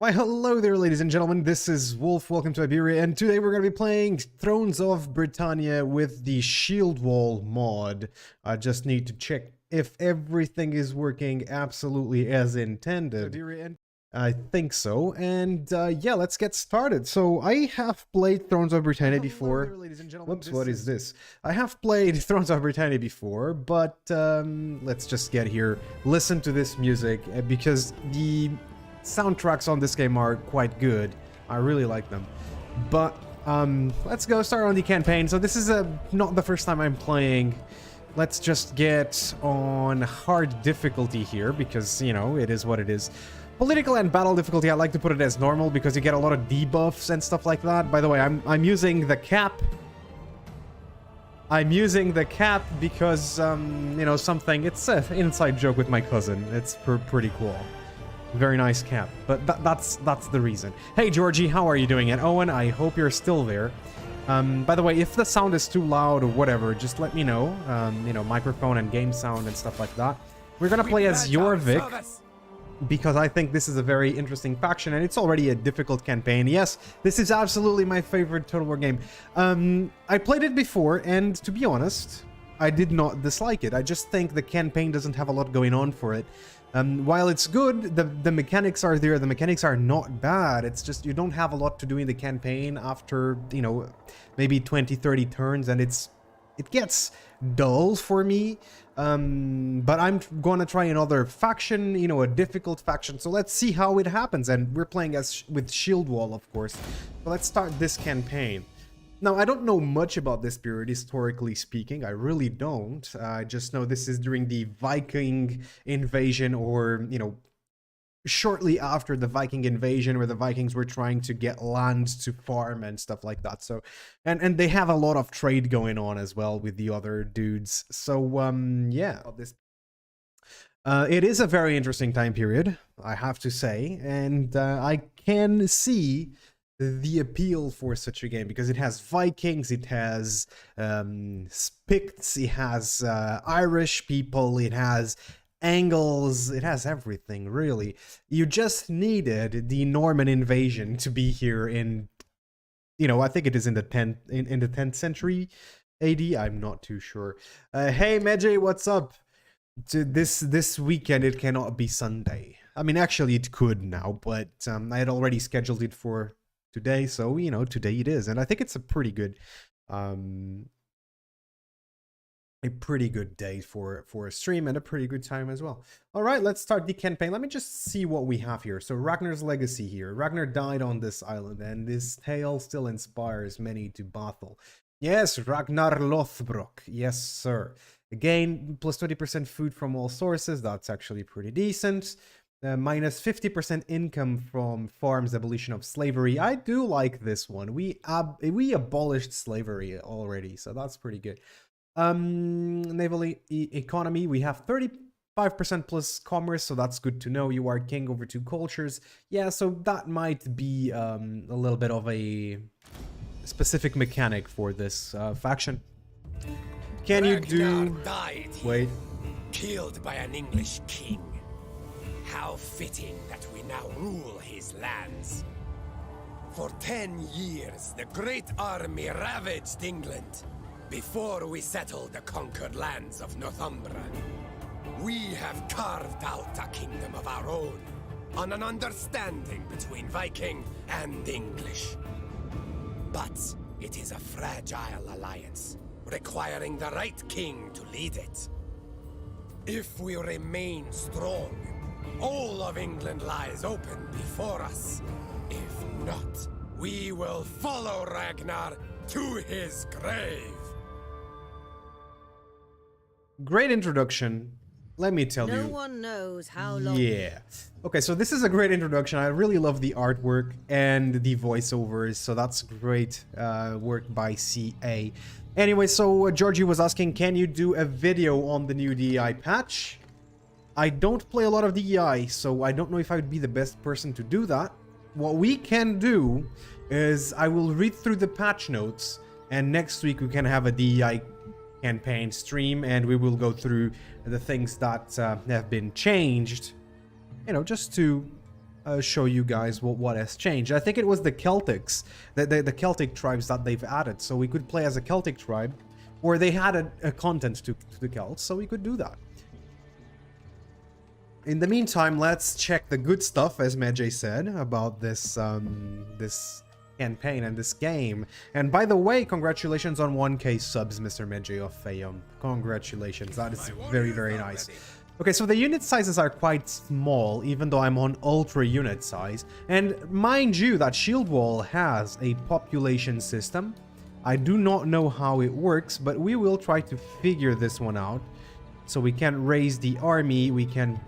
Why, hello there, ladies and gentlemen. This is Wolf. Welcome to Iberia, and today we're going to be playing Thrones of Brittania with the Shieldwall mod. I just need to check if everything is working absolutely as intended. I think so, and yeah, let's get started. So I have played Thrones of Brittania before. Whoops, what is this? I have played Thrones of Brittania before, but let's just get here. Listen to this music, because the soundtracks on this game are quite good. I really like them. But let's go start on the campaign. So this is not the first time I'm playing. Let's just get on hard difficulty here because, you know, it is what it is. Political and battle difficulty, I like to put it as normal because you get a lot of debuffs and stuff like that. By the way, I'm using the cap. I'm using the cap because, you know, it's an inside joke with my cousin. It's pretty cool. Very nice cap, but that's the reason. Hey Georgie, how are you doing? And Owen, I hope you're still there. By the way, if the sound is too loud or whatever, just let me know. You know, microphone and game sound and stuff like that. We're gonna play as Jorvik because I think this is a very interesting faction and it's already a difficult campaign. Yes, this is absolutely my favorite Total War game. I played it before and to be honest, I did not dislike it. I just think the campaign doesn't have a lot going on for it. While it's good, the mechanics are there, the mechanics are not bad. It's just you don't have a lot to do in the campaign after, you know, maybe 20-30 turns, and it gets dull for me. But I'm gonna try another faction, you know, a difficult faction. So let's see how it happens. And we're playing with Shieldwall, of course. So let's start this campaign. Now, I don't know much about this period, historically speaking. I really don't. I just know this is during the Viking invasion or, you know, shortly after the Viking invasion where the Vikings were trying to get land to farm and stuff like that. So, and they have a lot of trade going on as well with the other dudes. So, yeah. It is a very interesting time period, I have to say. And I can see the appeal for such a game because it has Vikings, it has Picts, it has Irish people, it has Angles, it has everything really. You just needed the Norman invasion to be here in, you know, I think it is in the 10th century AD. I'm not too sure. Hey Medjay, what's up? This weekend it cannot be Sunday. I mean, actually it could now, but I had already scheduled it for today, so you know, today it is, and I think it's a pretty good day for a stream and a pretty good time as well. All right, let's start the campaign. Let me just see what we have here. So Ragnar's legacy here. Ragnar died on this island, and this tale still inspires many to battle. Yes, Ragnar Lothbrok. Yes, sir. Again, plus 20% food from all sources. That's actually pretty decent. Minus 50% income from farms, abolition of slavery. I do like this one. We abolished slavery already, so that's pretty good. Naval economy, we have 35% plus commerce, so that's good to know. You are king over 2 cultures. Yeah, so that might be a little bit of a specific mechanic for this faction. Can you do... died. Wait. Killed by an English king. How fitting that we now rule his lands. For 10 years, the great army ravaged England before we settled the conquered lands of Northumbria. We have carved out a kingdom of our own on an understanding between Viking and English. But it is a fragile alliance, requiring the right king to lead it. If we remain strong, all of England lies open before us. If not, we will follow Ragnar to his grave. Great introduction. Let me tell you. No one knows how long. Yeah. Okay, so this is a great introduction. I really love the artwork and the voiceovers, so that's great work by CA. Anyway, so Georgie was asking, can you do a video on the new DEI patch? I don't play a lot of DEI, so I don't know if I would be the best person to do that. What we can do is I will read through the patch notes, and next week we can have a DEI campaign stream, and we will go through the things that have been changed, you know, just to show you guys what has changed. I think it was the Celtics, the Celtic tribes that they've added. So we could play as a Celtic tribe, or they had a content to the Celts, so we could do that. In the meantime, let's check the good stuff, as Medjay said, about this this campaign and this game. And by the way, congratulations on 1k subs, Mr. Medjay of Fayum. Congratulations, that is very, very nice. Okay, so the unit sizes are quite small, even though I'm on ultra unit size. And mind you that Shieldwall has a population system. I do not know how it works, but we will try to figure this one out. So we can raise the army, we can...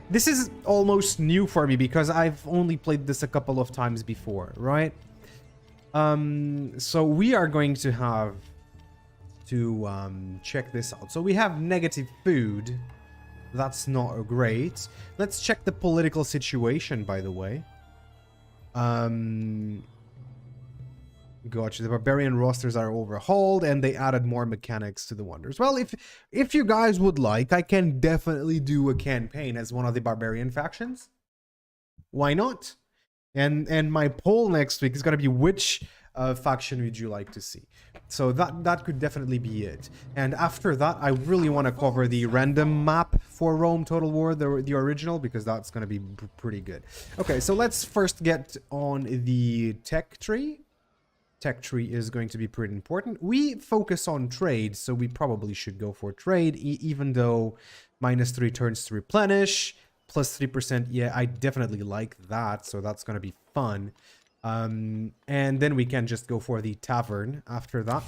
This is almost new for me because I've only played this a couple of times before, right? So we are going to have to check this out. So we have negative food. That's not great. Let's check the political situation, by the way. Gotcha. The barbarian rosters are overhauled and they added more mechanics to the wonders. Well, if you guys would like, I can definitely do a campaign as one of the barbarian factions. Why not? And my poll next week is going to be which faction would you like to see. So that could definitely be it. And after that, I really want to cover the random map for Rome Total War, the original, because that's going to be pretty good. Okay, so let's first get on the tech tree. Tech tree is going to be pretty important. We focus on trade, so we probably should go for trade, even though -3 turns to replenish, +3%. Yeah, I definitely like that, so that's going to be fun. And then we can just go for the tavern after that.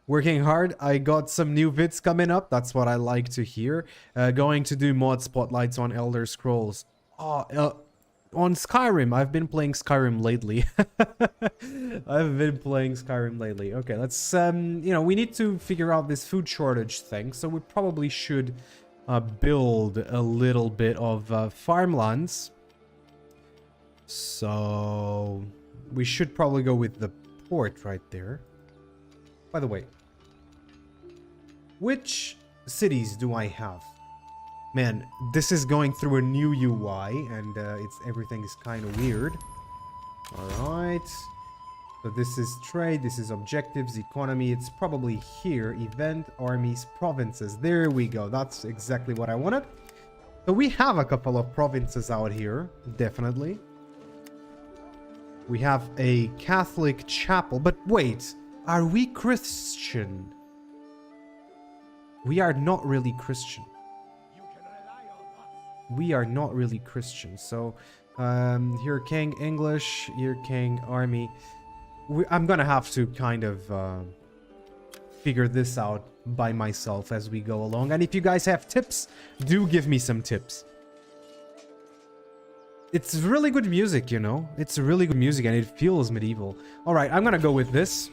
Working hard. I got some new vids coming up. That's what I like to hear. Going to do mod spotlights on Elder Scrolls. On Skyrim. I've been playing Skyrim lately. Okay, let's, you know, we need to figure out this food shortage thing. So we probably should build a little bit of farmlands. So we should probably go with the port right there. By the way, which cities do I have? Man, this is going through a new UI and everything is kind of weird. All right. So this is trade, this is objectives, economy. It's probably here. Event, armies, provinces. There we go. That's exactly what I wanted. So we have a couple of provinces out here, definitely. We have a Catholic chapel, but wait, are we Christian? We are not really Christian. We are not really Christian. So, here King English, here King Army. I'm gonna have to kind of figure this out by myself as we go along. And if you guys have tips, do give me some tips. It's really good music, you know? It's really good music and it feels medieval. Alright, I'm gonna go with this.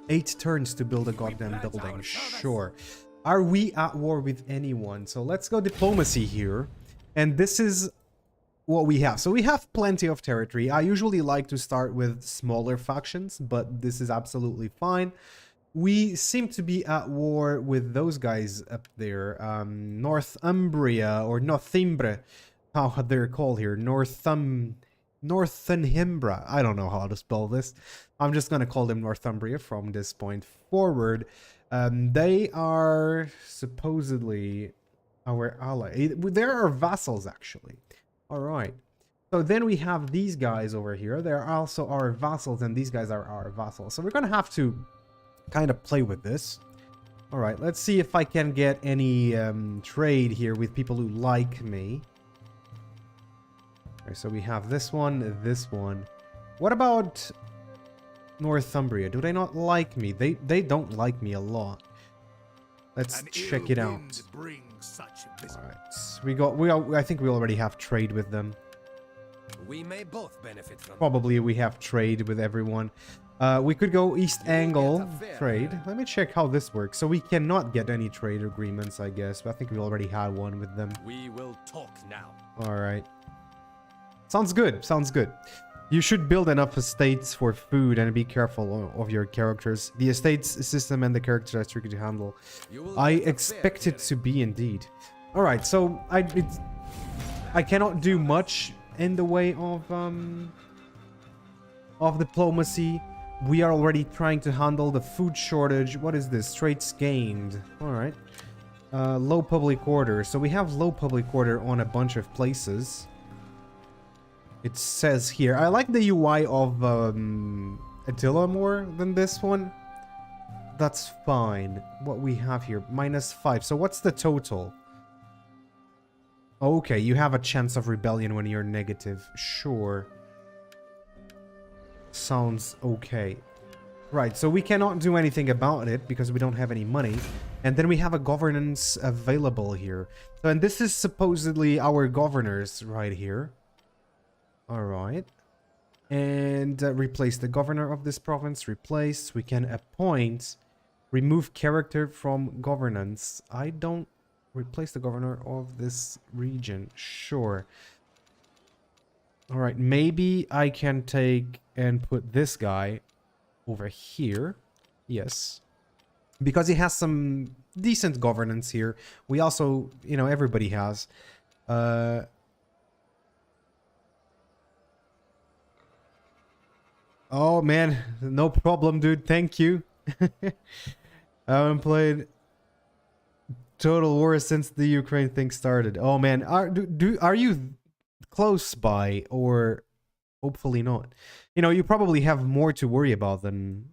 8 turns to build a goddamn building. Sure. Are we at war with anyone? So let's go diplomacy here. And this is what we have. So we have plenty of territory. I usually like to start with smaller factions, but this is absolutely fine. We seem to be at war with those guys up there. Northumbria or Northumbria. How they're called here. Northumbrimbra. I don't know how to spell this. I'm just gonna call them Northumbria from this point forward. They are supposedly our ally. They're our vassals, actually. All right. So then we have these guys over here. They're also our vassals, and these guys are our vassals. So we're gonna have to kind of play with this. All right. Let's see if I can get any trade here with people who like me. Okay, so we have this one, this one. What about Northumbria? Do they not like me? They don't like me a lot. Let's check it out. Alright. I think we already have trade with them. We may both benefit from Probably we have trade with everyone. We could go East Angle trade. Let me check how this works. So we cannot get any trade agreements, I guess. But I think we already had one with them. We will talk now. Alright. Sounds good. Sounds good. You should build enough estates for food and be careful of your characters. The estates system and the characters are tricky to handle. I expect it to be indeed. Alright, so I cannot do much in the way of diplomacy. We are already trying to handle the food shortage. What is this? Traits gained. All right. Low public order. So we have low public order on a bunch of places. It says here. I like the UI of Attila more than this one. That's fine. What we have here, -5. So what's the total? Okay, you have a chance of rebellion when you're negative. Sure. Sounds okay. Right, so we cannot do anything about it because we don't have any money. And then we have a governance available here. So, and this is supposedly our governors right here. Alright. And replace the governor of this province. Replace. We can appoint. Remove character from governance. I don't... Replace the governor of this region. Sure. Alright, maybe I can take and put this guy over here. Yes. Because he has some decent governance here. We also, you know, everybody has. Oh, man. No problem, dude. Thank you. I haven't played Total War since the Ukraine thing started. Oh, man. Are you close by, or hopefully not? You know, you probably have more to worry about than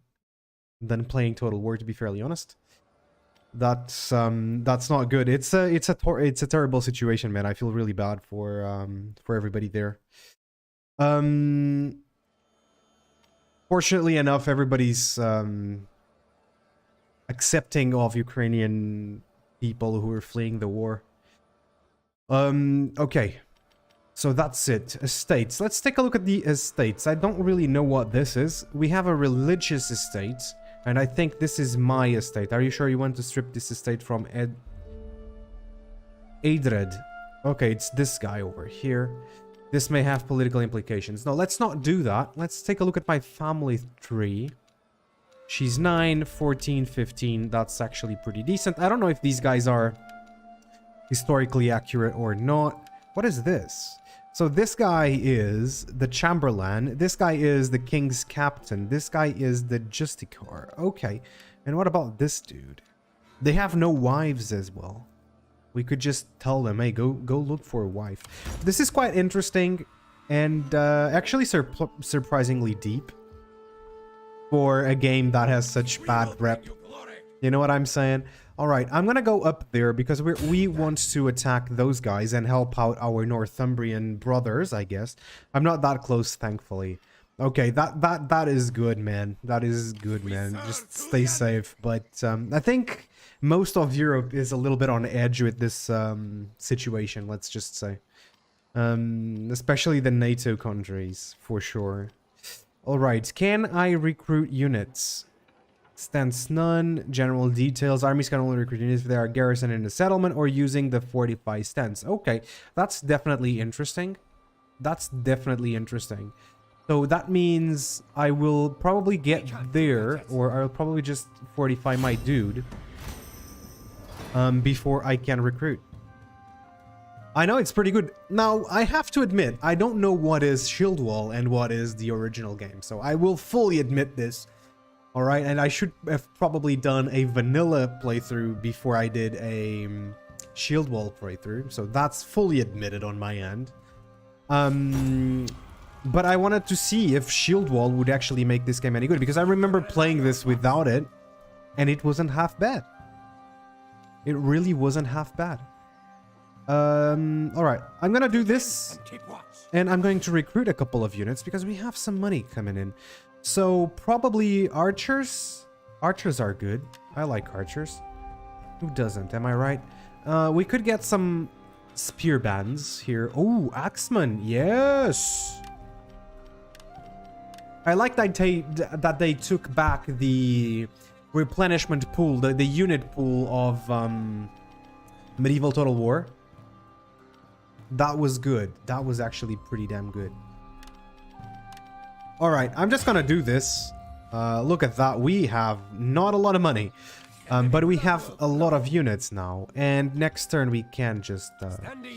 playing Total War, to be fairly honest. That's not good. It's a terrible situation, man. I feel really bad for everybody there. Fortunately enough, everybody's accepting of Ukrainian people who are fleeing the war. Okay. So that's it. Estates. Let's take a look at the estates. I don't really know what this is. We have a religious estate, and I think this is my estate. Are you sure you want to strip this estate from Adred? Okay, it's this guy over here. This may have political implications. No, let's not do that. Let's take a look at my family tree. She's 9, 14, 15. That's actually pretty decent. I don't know if these guys are historically accurate or not. What is this? So this guy is the Chamberlain. This guy is the King's Captain. This guy is the Justicar. Okay. And what about this dude? They have no wives as well. We could just tell them, hey, go look for a wife. This is quite interesting and actually surprisingly deep for a game that has such bad rep. You know what I'm saying? All right, I'm gonna go up there because we want to attack those guys and help out our Northumbrian brothers, I guess. I'm not that close, thankfully. Okay, that is good, man. That is good, man. Just stay safe. But I think most of Europe is a little bit on edge with this situation, let's just say. Especially the NATO countries, for sure. All right, can I recruit units? Stance none. General details. Armies can only recruit units if they are garrisoned in a settlement or using the fortify stance. Okay, that's definitely interesting. That's definitely interesting. So that means I will probably get there, or I'll probably just fortify my dude before I can recruit. I know it's pretty good. Now, I have to admit, I don't know what is Shieldwall and what is the original game. So I will fully admit this. Alright, and I should have probably done a vanilla playthrough before I did a Shieldwall playthrough. So that's fully admitted on my end. But I wanted to see if Shieldwall would actually make this game any good. Because I remember playing this without it, and it wasn't half bad. It really wasn't half bad. Alright, I'm gonna do this. And I'm going to recruit a couple of units because we have some money coming in. So, probably archers? Archers are good. I like archers. Who doesn't? Am I right? We could get some spear bands here. Oh, axemen. Yes! I like that they took back the replenishment pool, the unit pool of medieval Total War. That was good. That was actually pretty damn good. Alright, I'm just gonna do this. Look at that. We have not a lot of money. But we have a lot of units now. And next turn we can just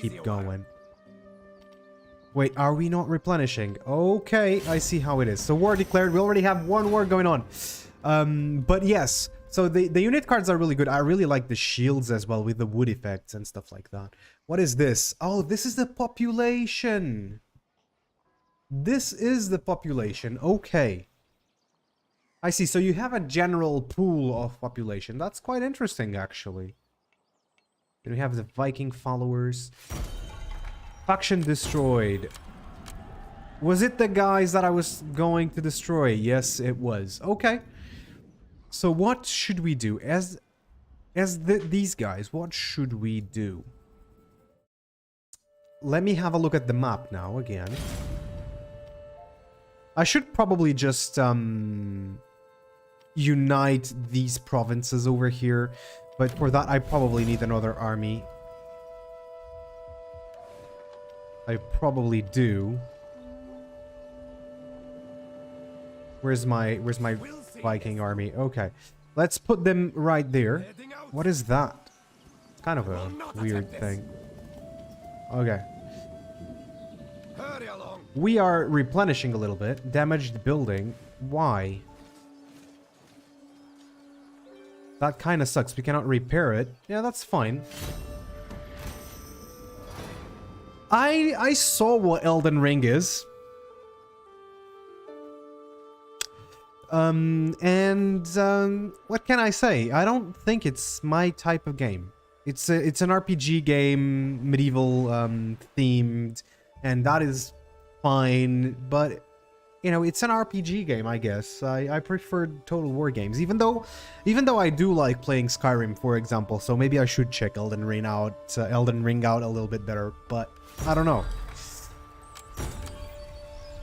keep going. Wait, are we not replenishing? Okay, I see how it is. So war declared. We already have one war going on. But yes. So the unit cards are really good. I really like the shields as well with the wood effects and stuff like that. What is this? Oh, this is the population. This is the population. Okay. I see. So you have a general pool of population. That's quite interesting, actually. Then we have the Viking followers. Faction destroyed. Was it the guys that I was going to destroy? Yes, it was. Okay. So what should we do? As these guys, what should we do? Let me have a look at the map now again. I should probably just unite these provinces over here. But for that, I probably need another army. I probably do. Where's my Viking army? Okay. Let's put them right there. What is that? It's kind of a weird thing. Okay. We are replenishing a little bit. Damaged building. Why? That kind of sucks. We cannot repair it. Yeah, that's fine. I saw what Elden Ring is. What can I say? I don't think it's my type of game. It's an RPG game, medieval themed, and that is fine, but you know, it's an RPG game, I guess. I prefer Total War games, even though I do like playing Skyrim, for example. So maybe I should check Elden Ring out a little bit better, but I don't know.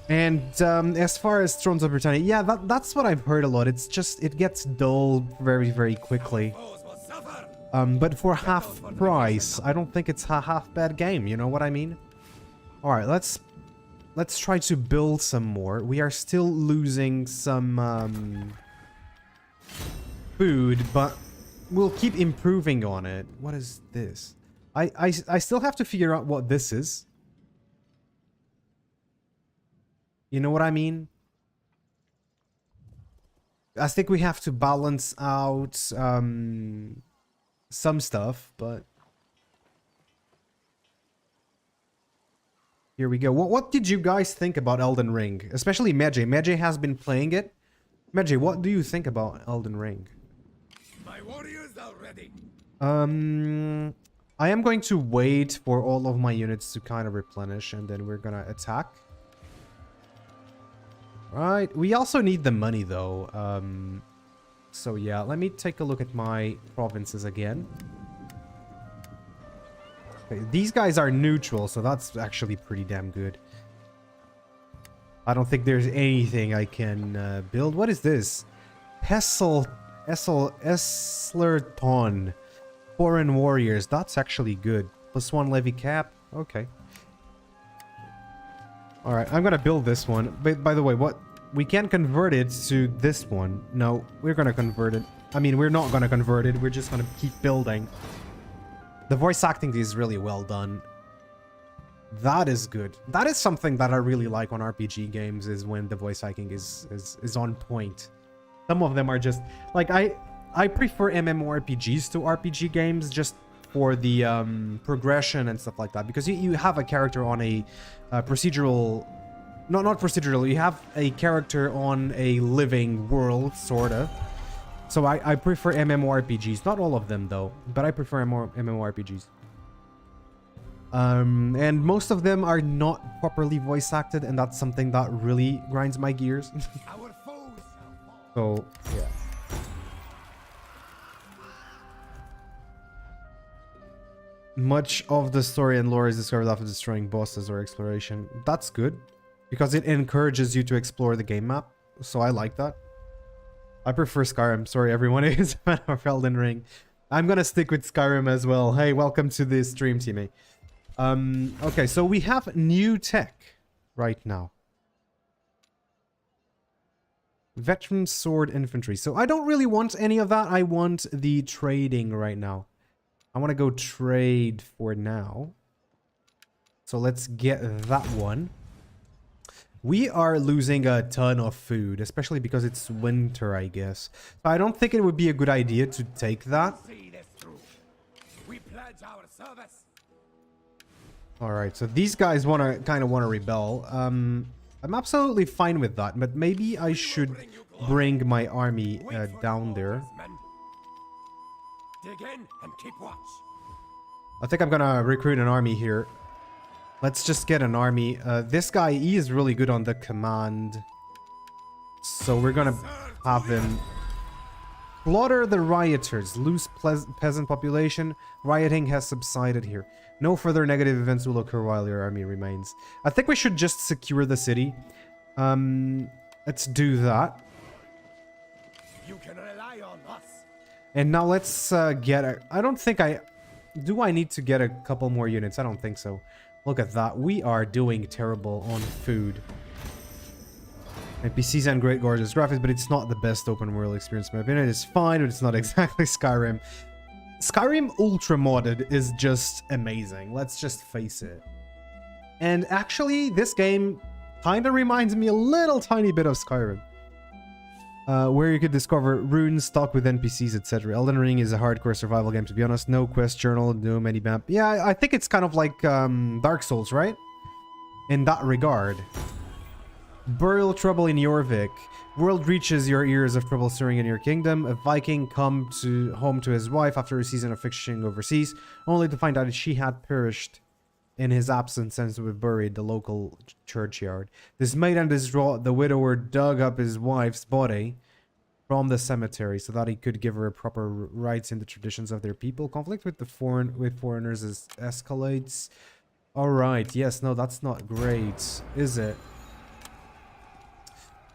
And as far as Thrones of Brittania, yeah, that's what I've heard a lot. It's just, it gets dull very, very quickly. But for half price, I don't think it's a half bad game, you know what I mean? Alright, let's try to build some more. We are still losing some food, but we'll keep improving on it. What is this? I still have to figure out what this is. You know what I mean? I think we have to balance out some stuff, but here we go. What did you guys think about Elden Ring? Especially Meji. Meji has been playing it. Meji, what do you think about Elden Ring? My warriors are ready. I am going to wait for all of my units to kind of replenish, and then we're gonna attack. Right, we also need the money though. So yeah, let me take a look at my provinces again. Okay, these guys are neutral, so that's actually pretty damn good. I don't think there's anything I can build. What is this? Escalating. Foreign warriors. That's actually good. +1 levy cap. Okay. Alright, I'm gonna build this one. But by the way, what? We can convert it to this one. No, we're gonna convert it. I mean, we're not gonna convert it. We're just gonna keep building. The voice acting is really well done. That is good. That is something that I really like on RPG games, is when the voice acting is on point. Some of them are just... Like, I prefer MMORPGs to RPG games just for the progression and stuff like that, because you have a character on a procedural, not procedural, you have a character on a living world, sort of. So I prefer MMORPGs, not all of them though, but I prefer MMORPGs. And most of them are not properly voice acted, and that's something that really grinds my gears. So yeah. Much of the story and lore is discovered after destroying bosses or exploration. That's good, because it encourages you to explore the game map. So I like that. I prefer Skyrim. Sorry, everyone is a fan of Elden Ring. I'm gonna stick with Skyrim as well. Hey, welcome to the stream, teammate. Okay, so we have new tech right now. Veteran sword infantry. So I don't really want any of that. I want the trading right now. I want to go trade for now. So let's get that one. We are losing a ton of food, especially because it's winter, I guess. So I don't think it would be a good idea to take that. We pledge our service. All right, so these guys kind of want to rebel. I'm absolutely fine with that, but maybe I should bring my army down there. Dig in and keep watch. I think I'm gonna recruit an army here. Let's just get an army. This guy, he is really good on the command. So we're gonna have him slaughter the rioters. Loose peasant population. Rioting has subsided here. No further negative events will occur while your army remains. I think we should just secure the city. Let's do that. You can rely on us. And now let's get a... I don't think I... Do I need to get a couple more units? I don't think so. Look at that. We are doing terrible on food. NPCs and great gorgeous graphics, but it's not the best open world experience in my opinion. It's fine, but it's not exactly Skyrim. Skyrim Ultra Modded is just amazing. Let's just face it. And actually, this game kind of reminds me a little tiny bit of Skyrim. Where you could discover runes, stock with NPCs, etc. Elden Ring is a hardcore survival game, to be honest. No quest journal, no mini-map. Yeah, I think it's kind of like Dark Souls, right? In that regard. Burial trouble in Jorvik. World reaches your ears of trouble stirring in your kingdom. A Viking home to his wife after a season of fishing overseas, only to find out that she had perished in his absence and to be buried the local churchyard. Dismayed and distraught, the widower dug up his wife's body from the cemetery so that he could give her proper rights in the traditions of their people. Conflict with foreigners escalates. All right, yes, no, that's not great, is it?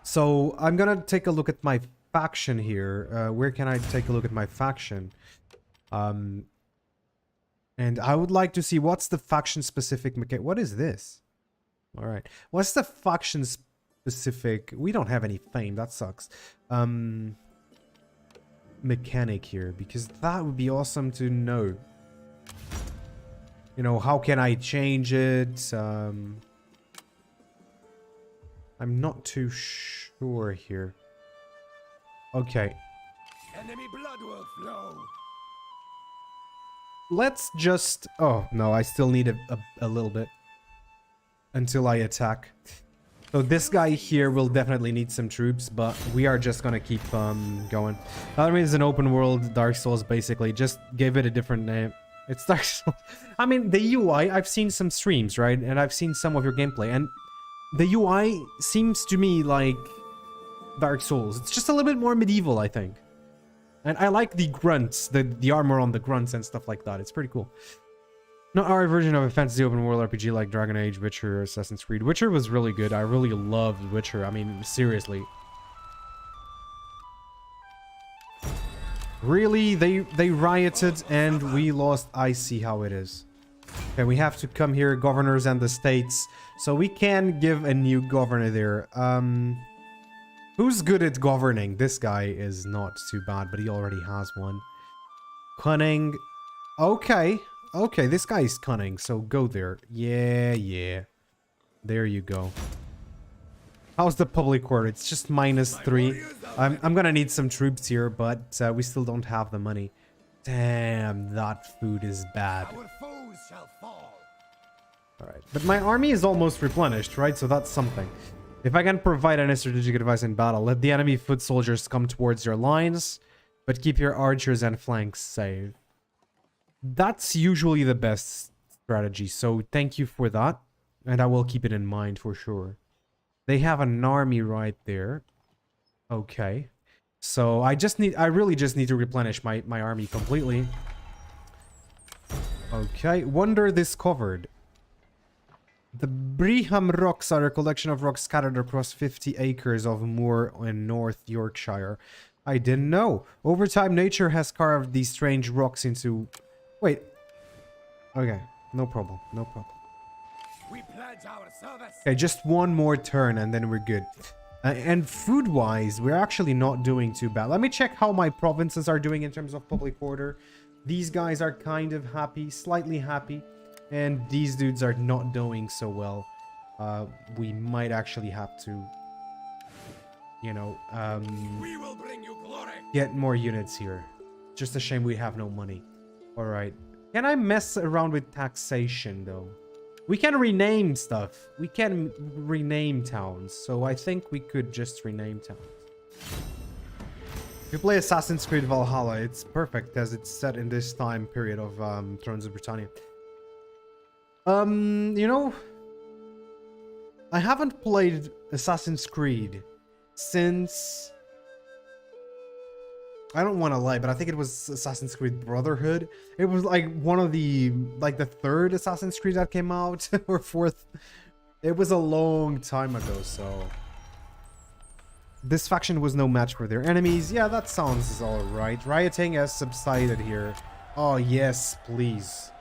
So I'm gonna take a look at my faction here. Where can I take a look at my faction? And I would like to see what's the faction specific mechanic. What is this? All right. What's the faction specific? We don't have any fame. That sucks. Mechanic here, because that would be awesome to know. You know, how can I change it? I'm not too sure here. Okay. Enemy blood will flow. Let's just... Oh, no, I still need a little bit until I attack. So this guy here will definitely need some troops, but we are just gonna keep going. That means an open world Dark Souls, basically. Just give it a different name. It's Dark Souls. I mean, the UI, I've seen some streams, right? And I've seen some of your gameplay, and the UI seems to me like Dark Souls. It's just a little bit more medieval, I think. And I like the grunts, the armor on the grunts and stuff like that. It's pretty cool. Not our version of a fantasy open world RPG like Dragon Age, Witcher, or Assassin's Creed. Witcher was really good. I really loved Witcher. I mean, seriously. Really? They rioted and we lost. I see how it is. Okay, we have to come here, governors and the states. So we can give a new governor there. Who's good at governing? This guy is not too bad, but he already has one. Cunning. Okay. Okay, this guy is cunning, so go there. Yeah. There you go. How's the public order? It's just -3. I'm gonna need some troops here, but we still don't have the money. Damn, that food is bad. Our foes shall fall. Alright, but my army is almost replenished, right? So that's something. If I can provide any strategic advice in battle, let the enemy foot soldiers come towards your lines, but keep your archers and flanks safe. That's usually the best strategy, so thank you for that, and I will keep it in mind for sure. They have an army right there. Okay. So I really just need to replenish my army completely. Okay, wonder discovered. The Breham Rocks are a collection of rocks scattered across 50 acres of moor in North Yorkshire. I didn't know. Over time, nature has carved these strange rocks into... Wait. Okay, no problem, no problem. We pledge our service. Okay, just one more turn and then we're good. And food-wise, we're actually not doing too bad. Let me check how my provinces are doing in terms of public order. These guys are kind of happy, slightly happy. And these dudes are not doing so well. We might actually have to, you know, We will bring you glory. get more units here. Just a shame we have no money. All right. Can I mess around with taxation, though? We can rename stuff. We can rename towns. So I think we could just rename towns. If you play Assassin's Creed Valhalla, it's perfect as it's set in this time period of Thrones of Brittania. You know, I haven't played Assassin's Creed since... I don't want to lie, but I think it was Assassin's Creed Brotherhood. It was like one of the, like the third Assassin's Creed that came out, or fourth. It was a long time ago, so... This faction was no match for their enemies. Yeah, that sounds alright. Rioting has subsided here. Oh, yes, please.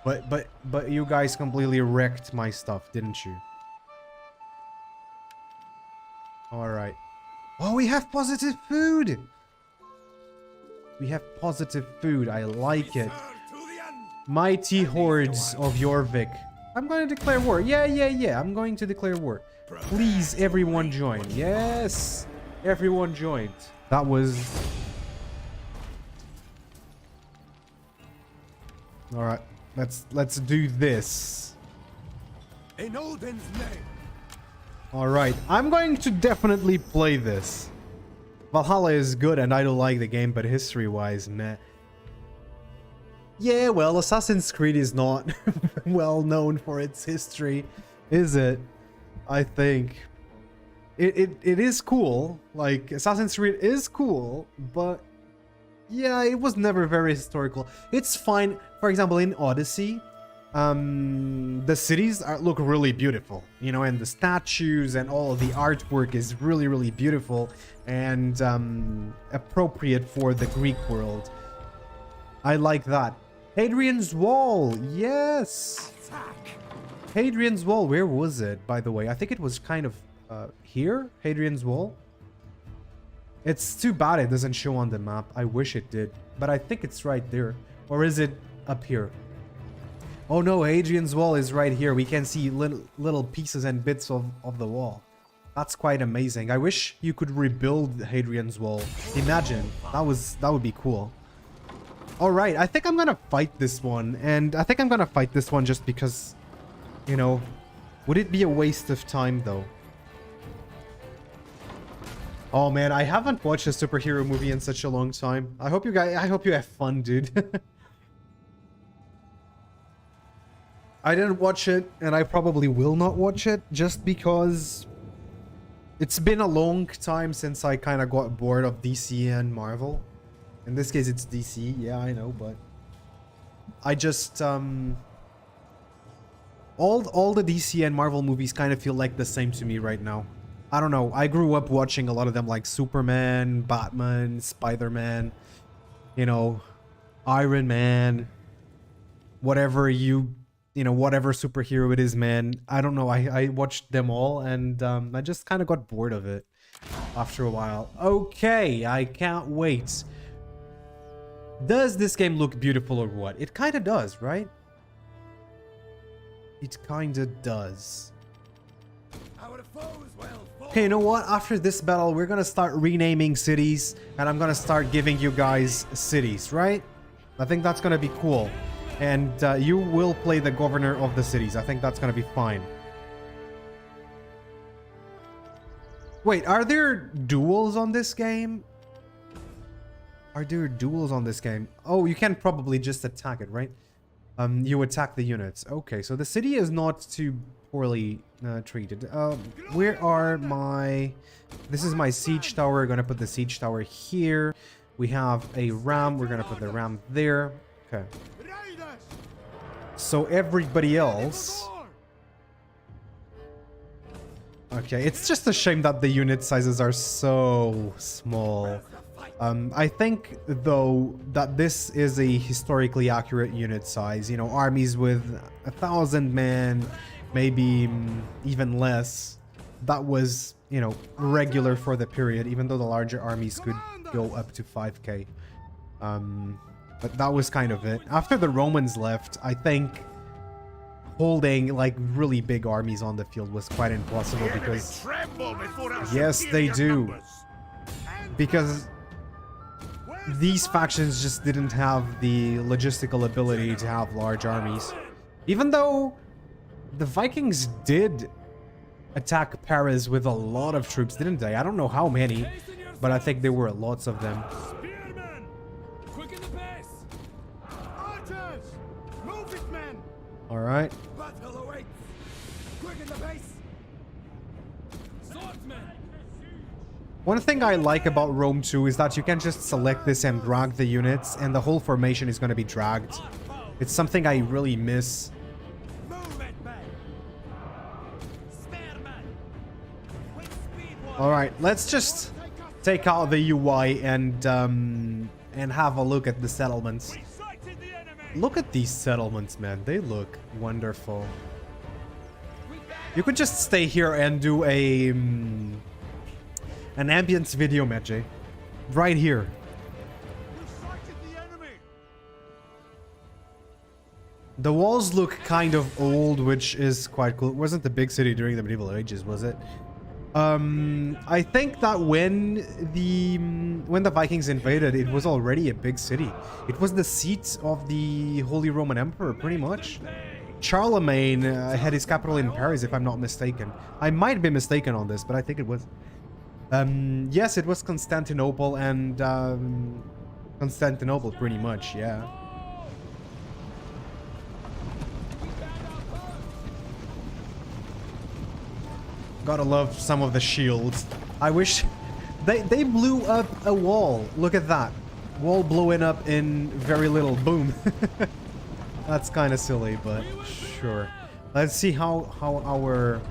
But you guys completely wrecked my stuff, didn't you? Alright. Oh, we have positive food! We have positive food. I like it. Mighty hordes of Jorvik. I'm going to declare war. Yeah. I'm going to declare war. Please, everyone join. Yes. Everyone joined. That was... Alright. Let's do this. In Odin's name. Alright. I'm going to definitely play this. Valhalla is good and I don't like the game, but history-wise, meh. Yeah, well, Assassin's Creed is not well known for its history, is it? I think. It is cool. Like, Assassin's Creed is cool, but... Yeah, it was never very historical. It's fine. For example, in Odyssey, the cities look really beautiful, you know, and the statues and all of the artwork is really beautiful and appropriate for the Greek world. I like that. Hadrian's Wall, yes. Hadrian's Wall, where was it, by the way? I think it was kind of here, Hadrian's Wall. It's too bad it doesn't show on the map. I wish it did, but I think it's right there. Or is it up here? Oh no, Hadrian's Wall is right here. We can see little pieces and bits of the wall. That's quite amazing. I wish you could rebuild Hadrian's Wall. Imagine. That would be cool. Alright, I think I'm gonna fight this one. And I think I'm gonna fight this one just because, you know, would it be a waste of time though? Oh man, I haven't watched a superhero movie in such a long time. I hope you have fun, dude. I didn't watch it, and I probably will not watch it, just because it's been a long time since I kind of got bored of DC and Marvel. In this case, it's DC, yeah, I know, but I just, all the DC and Marvel movies kind of feel like the same to me right now. I don't know, I grew up watching a lot of them, like Superman, Batman, Spider-Man, you know, Iron Man, whatever whatever superhero it is, man. I don't know. I watched them all and I just kind of got bored of it after a while. Okay, I can't wait. Does this game look beautiful or what? It kind of does, right? It kind of does. Our foes will fall. Okay, you know what? After this battle, we're gonna start renaming cities and I'm gonna start giving you guys cities, right? I think that's gonna be cool. And you will play the governor of the cities. I think that's gonna be fine. Wait, are there duels on this game? Are there duels on this game? Oh, you can probably just attack it, right? You attack the units. Okay, so the city is not too poorly treated. Where are my... This is my siege tower. We're gonna put the siege tower here. We have a ram. We're gonna put the ram there. Okay. So everybody else... Okay, it's just a shame that the unit sizes are so small. I think, though, that this is a historically accurate unit size. You know, armies with 1,000 men, maybe even less. That was, you know, regular for the period, even though the larger armies could go up to 5k. But that was kind of it. After the Romans left, I think holding like really big armies on the field was quite impossible because yes, they do. Because these factions just didn't have the logistical ability to have large armies. Even though the Vikings did attack Paris with a lot of troops, didn't they? I don't know how many, but I think there were lots of them. Spearmen! Quicken the pace! Archers! Move it, men! All right. Battle awaits! Quicken the pace! Swordsmen! One thing I like about Rome 2 is that you can just select this and drag the units, and the whole formation is going to be dragged. It's something I really miss. Move it, men! Spearmen! With speed, All right, let's just take out the UI and have a look at the settlements. Sighted the enemy! Look at these settlements, man. They look wonderful. You could just stay here and do a an ambience video, Medjay. Right here. You sighted the enemy! The walls look kind of old, which is quite cool. It wasn't a big city during the medieval ages, was it? I think that when the Vikings invaded, it was already a big city. It was the seat of the Holy Roman Emperor, pretty much. Charlemagne had his capital in Paris, if I'm not mistaken. I might be mistaken on this, but I think it was. Yes, it was Constantinople and Constantinople, pretty much, yeah. Gotta love some of the shields. I wish they blew up a wall. Look at that. Wall blowing up in very little. Boom. That's kind of silly, but sure. Let's see how our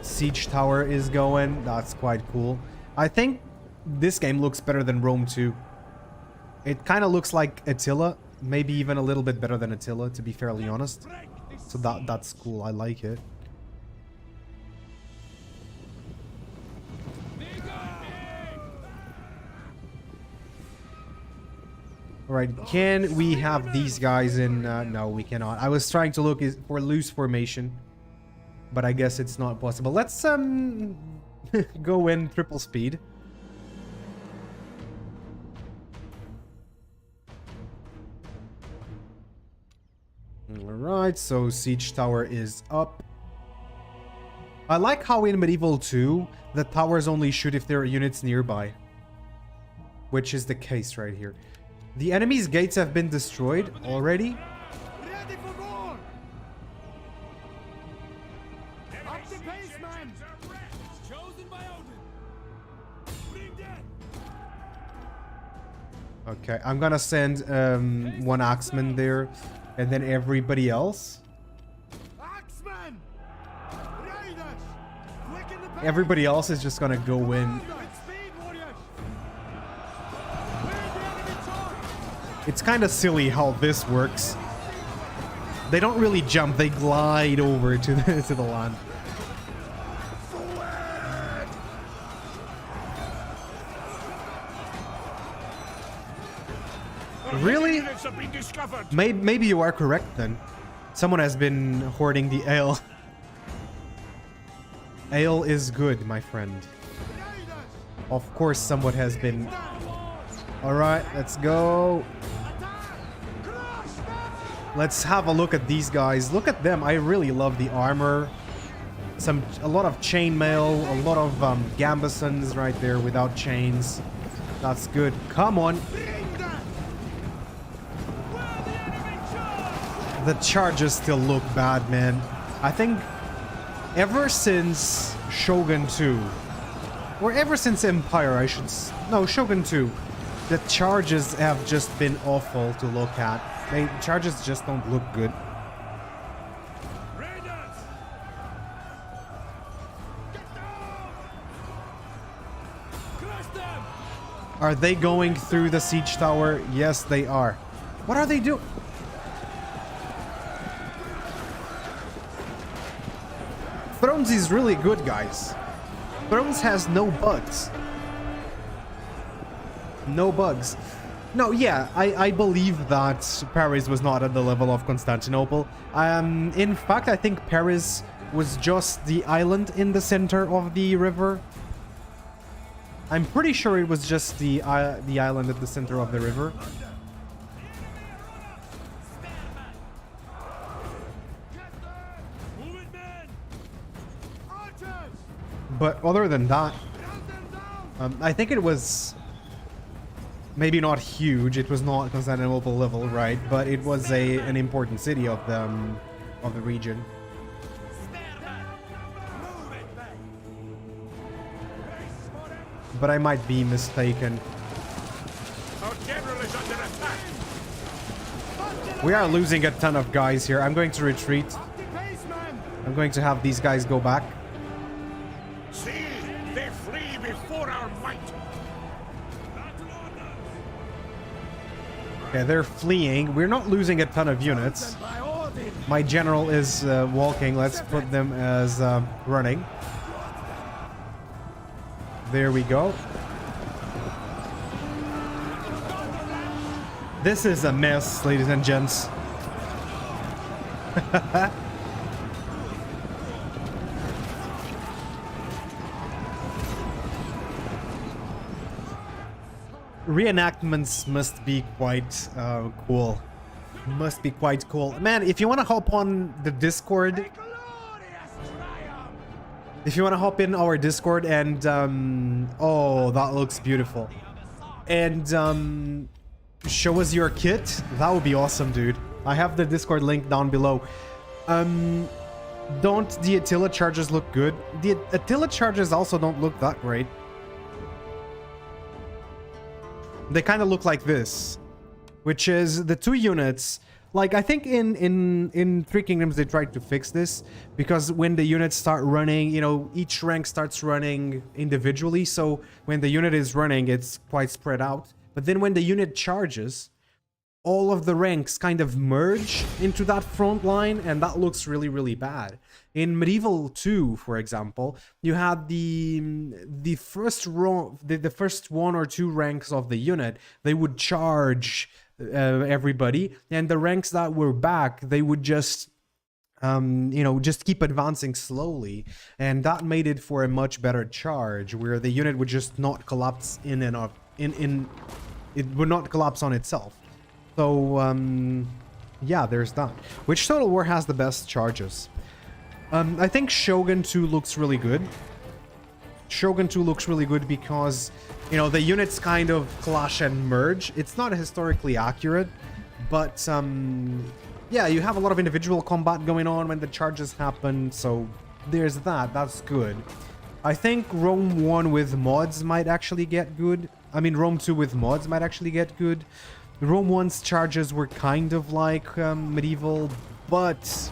siege tower is going. That's quite cool. I think this game looks better than Rome 2. It kind of looks like Attila, maybe even a little bit better than Attila, to be fairly honest. So that's cool. I like it. Alright, can we have these guys in... no, we cannot. I was trying to look for loose formation, but I guess it's not possible. Let's go in triple speed. Alright, so siege tower is up. I like how in Medieval 2, the towers only shoot if there are units nearby, which is the case right here. The enemy's gates have been destroyed already. Ready for war! Up the pace, man! Chosen by Odin! Bring them! Okay, I'm gonna send one axeman there, and then everybody else. Axemen! Raiders! Quicken the pace! Everybody else is just gonna go in. With speed, warriors! Where the enemy charge! It's kind of silly how this works. They don't really jump; they glide over to the land. Really? Maybe you are correct then. Someone has been hoarding the ale. Ale is good, my friend. Of course, someone has been. All right, let's go. Let's have a look at these guys. Look at them. I really love the armor. A lot of chainmail, a lot of gambesons right there without chains. That's good. Come on. The charges still look bad, man. I think ever since Shogun 2, or ever since Empire, no, Shogun 2, the charges have just been awful to look at. Charges just don't look good. Are they going through the siege tower? Yes, they are. What are they doing? Thrones is really good, guys. Thrones has no bugs. No bugs. No, yeah, I believe that Paris was not at the level of Constantinople. In fact, I think Paris was just the island in the center of the river. I'm pretty sure it was just the island at the center of the river. But other than that, I think it was maybe not huge. It was not Constantinople level, right? But it was an important city of the region. But I might be mistaken. Our general is under attack. We are losing a ton of guys here. I'm going to retreat. I'm going to have these guys go back. See, they flee before our might. Okay, they're fleeing. We're not losing a ton of units. My general is walking. Let's put them as running. There we go. This is a mess, ladies and gents. Reenactments must be quite cool. Must be quite cool. Man, if you want to hop on the Discord, if you want to hop in our Discord and, oh, that looks beautiful. And, show us your kit, that would be awesome, dude. I have the Discord link down below. Don't the Attila charges look good? The Attila charges also don't look that great. They kind of look like this, which is the two units. Like, I think in Three Kingdoms they tried to fix this, because when the units start running, you know, each rank starts running individually, so when the unit is running, it's quite spread out. But then when the unit charges, all of the ranks kind of merge into that front line, and that looks really, really bad. In Medieval 2, for example, you had the first row, the first one or two ranks of the unit, they would charge everybody, and the ranks that were back, they would just you know, just keep advancing slowly, and that made it for a much better charge, where the unit would just not collapse in and out, it would not collapse on itself. So yeah, there's that. Which Total War has the best charges? I think Shogun 2 looks really good. Shogun 2 looks really good because, you know, the units kind of clash and merge. It's not historically accurate, but yeah, you have a lot of individual combat going on when the charges happen, so there's that. That's good. I think Rome 1 with mods might actually get good. I mean, Rome 2 with mods might actually get good. Rome 1's charges were kind of like medieval, but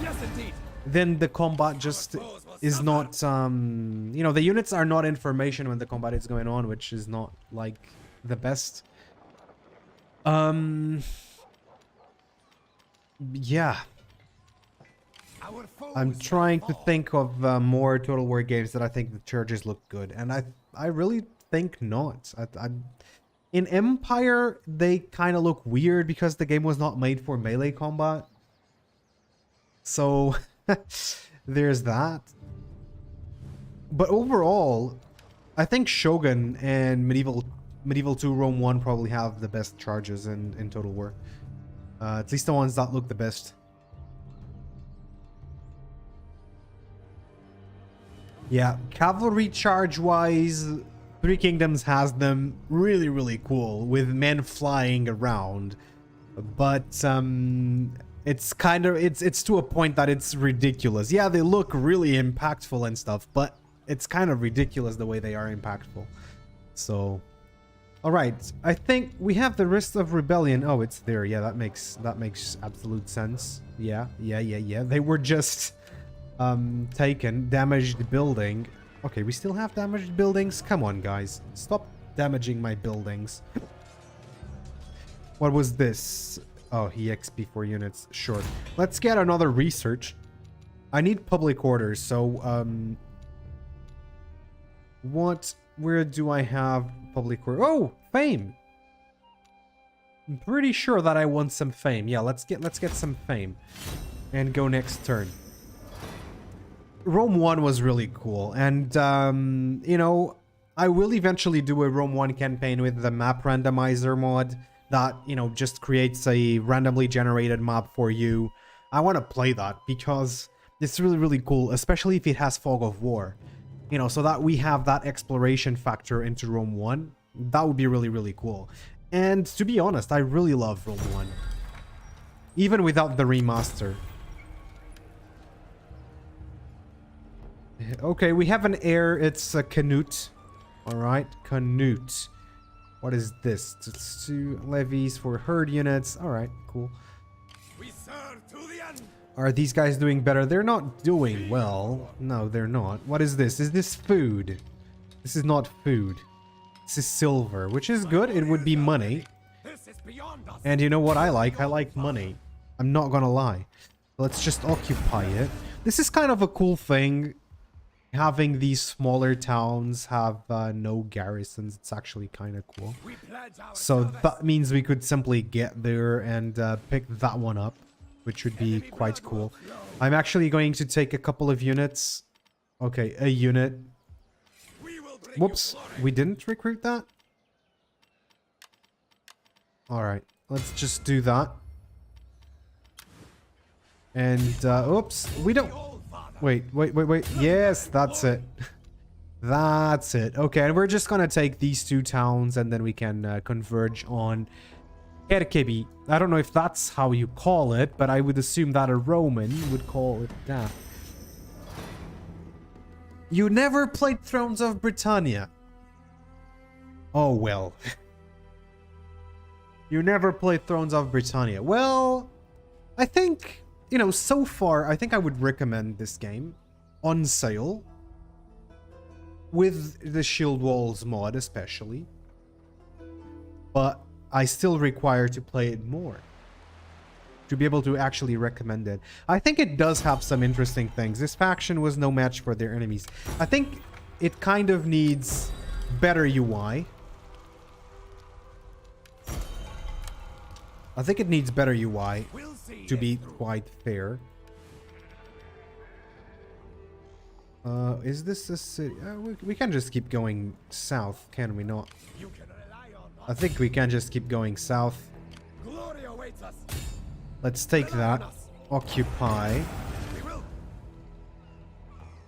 Yes, indeed. then the combat just is not, you know, the units are not information when the combat is going on, which is not like the best. Yeah. I'm trying to think of more Total War games that I think the charges look good, and I really think not. In Empire, they kind of look weird because the game was not made for melee combat. So there's that. But overall, I think Shogun and Medieval 2 Rome 1 probably have the best charges in Total War. At least the ones that look the best. Yeah, cavalry charge-wise, Three Kingdoms has them really, really cool, with men flying around. But it's kind of, it's to a point that it's ridiculous. Yeah, they look really impactful and stuff, but it's kind of ridiculous the way they are impactful. So, all right, I think we have the Wrist of Rebellion. Oh, it's there. Yeah, that makes absolute sense. Yeah. They were just taken, damaged building. Okay, we still have damaged buildings. Come on, guys, stop damaging my buildings. What was this? Oh, EXP for units. Sure. Let's get another research. I need public orders, so where do I have public order? Oh, fame. I'm pretty sure that I want some fame. Yeah, let's get some fame. And go next turn. Rome 1 was really cool. And, you know, I will eventually do a Rome 1 campaign with the map randomizer mod that, you know, just creates a randomly generated map for you. I want to play that because it's really, really cool, especially if it has Fog of War. You know, so that we have that exploration factor into Rome 1. That would be really, really cool. And to be honest, I really love Rome 1. Even without the remaster. Okay, we have an heir. It's a Canute. Alright, Canute. What is this? It's 2 levies for herd units. Alright, cool. We serve to the end. Are these guys doing better? They're not doing well. No, they're not. What is this? Is this food? This is not food. This is silver, which is good. It would be money. This is beyond us. And you know what I like? I like money. I'm not gonna lie. Let's just occupy it. This is kind of a cool thing. Having these smaller towns have no garrisons. It's actually kind of cool. We pledge our So service. that means we could simply get there and pick that one up, which would be quite cool. I'm actually going to take a couple of units. Okay, a unit. We will bring Whoops, you glory. we didn't recruit that? Alright, let's just do that. And, oops, we don't... Old father. Wait. Yes, that's it. That's it. Okay, and we're just gonna take these 2 towns and then we can converge on Erkebi. I don't know if that's how you call it, but I would assume that a Roman would call it that. You never played Thrones of Brittania. Oh, well. You never played Thrones of Brittania. Well, I think, you know, so far, I think I would recommend this game on sale. With the Shieldwalls mod, especially. But I still require to play it more. To be able to actually recommend it. I think it does have some interesting things. This faction was no match for their enemies. I think it kind of needs better UI. I think it needs better UI, We'll see to be it through. quite fair. Is this a city? We can just keep going south, can we not? You can rely on I us. think we can just keep going south. Glory awaits us. Let's take Rely that. on us. Occupy. We will.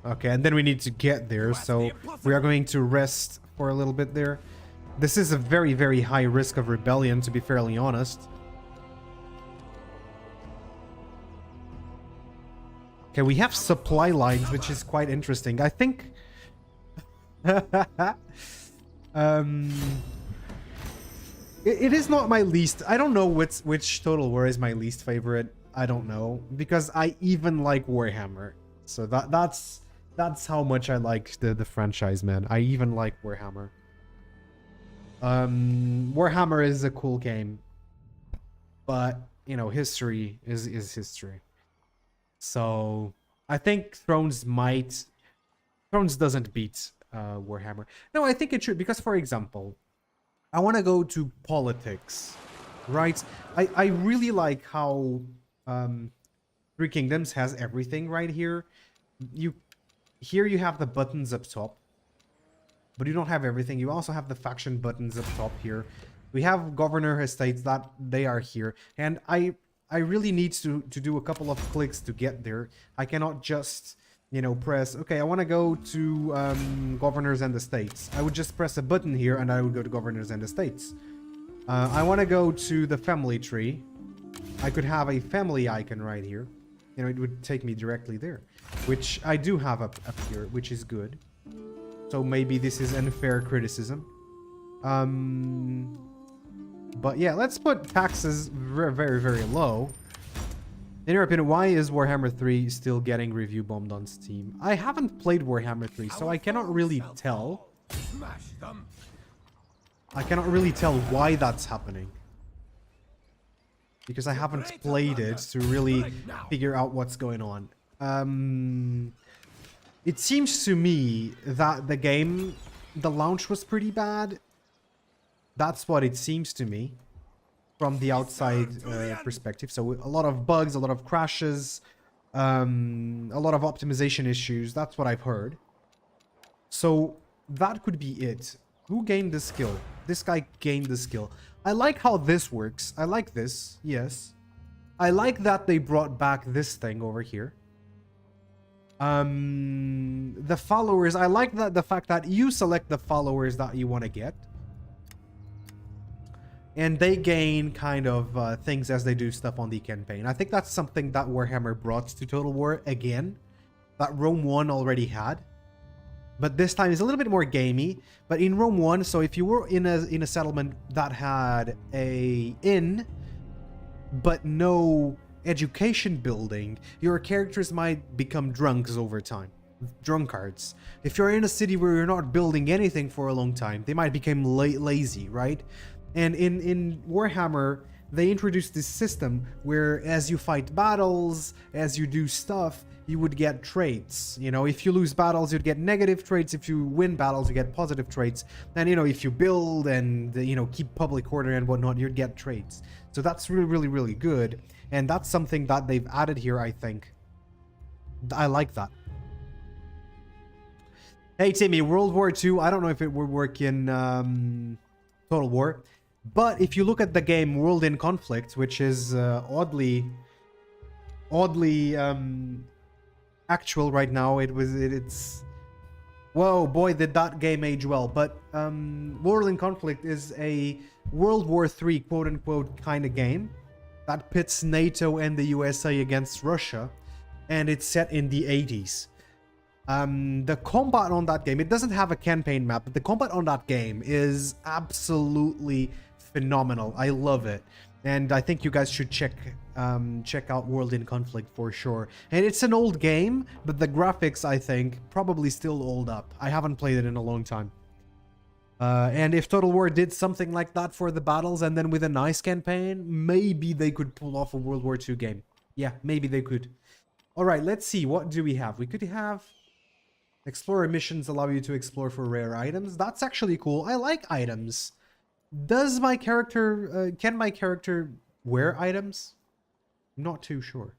Okay, and then we need to get there, so we are going to rest for a little bit there. This is a very, very high risk of rebellion, to be fairly honest. Okay, we have supply lines, which is quite interesting. I think... It is not my least... I don't know which Total War is my least favorite. I don't know. Because I even like Warhammer. So that's how much I like the franchise, man. I even like Warhammer. Warhammer is a cool game. But, you know, history is history. So, I think Thrones doesn't beat Warhammer. No, I think it should, because, for example, I want to go to politics, right? I really like how Three Kingdoms has everything right here. Here you have the buttons up top, but you don't have everything. You also have the faction buttons up top here. We have governor estates that they are here, and I really need to do a couple of clicks to get there. I cannot just, you know, press, okay, I want to go to governors and estates. I would just press a button here and I would go to governors and estates. I want to go to the family tree. I could have a family icon right here. You know, it would take me directly there, which I do have up here, which is good. So maybe this is unfair criticism. But yeah, let's put taxes very, very, very low. In your opinion, why is Warhammer 3 still getting review bombed on Steam? I haven't played Warhammer 3, so I cannot really tell. Smash them. I cannot really tell why that's happening. Because I haven't played it to really figure out what's going on. It seems to me that the launch was pretty bad. That's what it seems to me. from the outside perspective. So a lot of bugs, a lot of crashes, a lot of optimization issues. That's what I've heard. So that could be it. Who gained the skill? This guy gained the skill. I like how this works. I like this. Yes. I like that they brought back this thing over here. The followers. I like that the fact that you select the followers that you want to get. And they gain kind of things as they do stuff on the campaign. I think that's something that Warhammer brought to Total War again. That Rome 1 already had. But this time is a little bit more gamey. But in Rome 1, so if you were in a settlement that had a inn, but no education building, your characters might become drunks over time. Drunkards. If you're in a city where you're not building anything for a long time, they might become lazy, right? And in Warhammer, they introduced this system where as you fight battles, as you do stuff, you would get traits. You know, if you lose battles, you'd get negative traits. If you win battles, you get positive traits. And, you know, if you build and, you know, keep public order and whatnot, you'd get traits. So that's really, really, really good. And that's something that they've added here, I think. I like that. Hey, Timmy, World War II, I don't know if it would work in Total War. But if you look at the game World in Conflict, which is oddly actual right now, it's whoa boy did that game age well. But World in Conflict is a World War III quote unquote kind of game that pits NATO and the USA against Russia, and it's set in the 80s. The combat on that game, it doesn't have a campaign map, but the combat on that game is absolutely phenomenal. I love it, and I think you guys should check out World in Conflict for sure. And it's an old game, but the graphics, I think, probably still hold up. I haven't played it in a long time. And if Total War did something like that for the battles and then with a nice campaign, maybe they could pull off a World War II game. Yeah, maybe they could. All right, let's see. What do we have? We could have explorer missions allow you to explore for rare items. That's actually cool. I like items. Does my character, can my character wear items? I'm not too sure.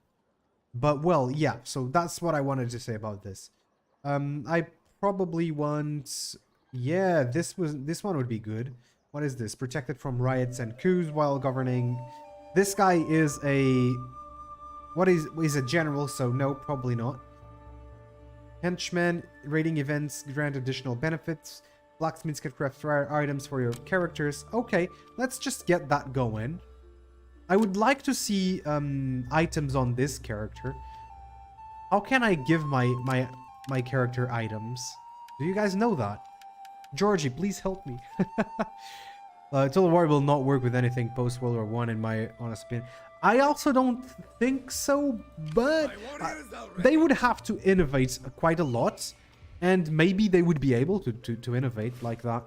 But, well, yeah. So that's what I wanted to say about this. I probably want... Yeah, this one would be good. What is this? Protected from riots and coups while governing. This guy is a... What is a general, so no, probably not. Henchmen, raiding events grant additional benefits. Blacksmiths can craft rare items for your characters. Okay, let's just get that going. I would like to see items on this character. How can I give my character items? Do you guys know that? Georgie, please help me. Total War will not work with anything post World War I, in my honest opinion. I also don't think so, but they would have to innovate quite a lot, and maybe they would be able to innovate like that.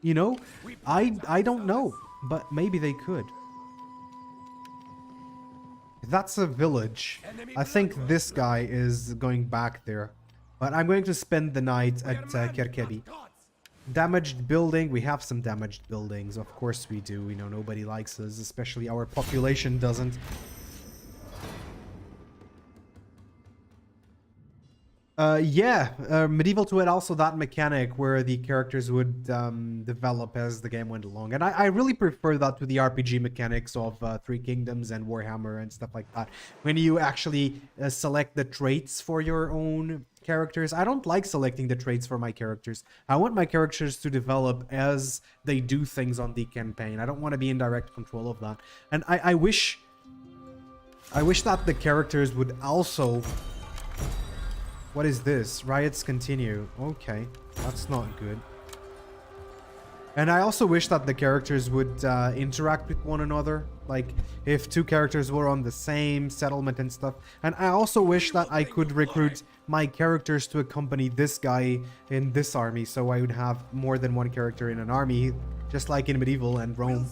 You know, I don't know, but maybe they could. That's a village. I think this guy is going back there, but I'm going to spend the night at Kerkebi. Damaged building. We have some damaged buildings. Of course we do. We know nobody likes us, especially our population doesn't. Medieval 2 had also that mechanic where the characters would develop as the game went along. And I really prefer that to the RPG mechanics of Three Kingdoms and Warhammer and stuff like that. When you actually select the traits for your own characters. I don't like selecting the traits for my characters. I want my characters to develop as they do things on the campaign. I don't want to be in direct control of that. And I wish that the characters would also... What is this? Riots continue. Okay, that's not good. And I also wish that the characters would interact with one another. Like, if two characters were on the same settlement and stuff. And I also wish that I could recruit my characters to accompany this guy in this army. So I would have more than one character in an army. Just like in Medieval and Rome.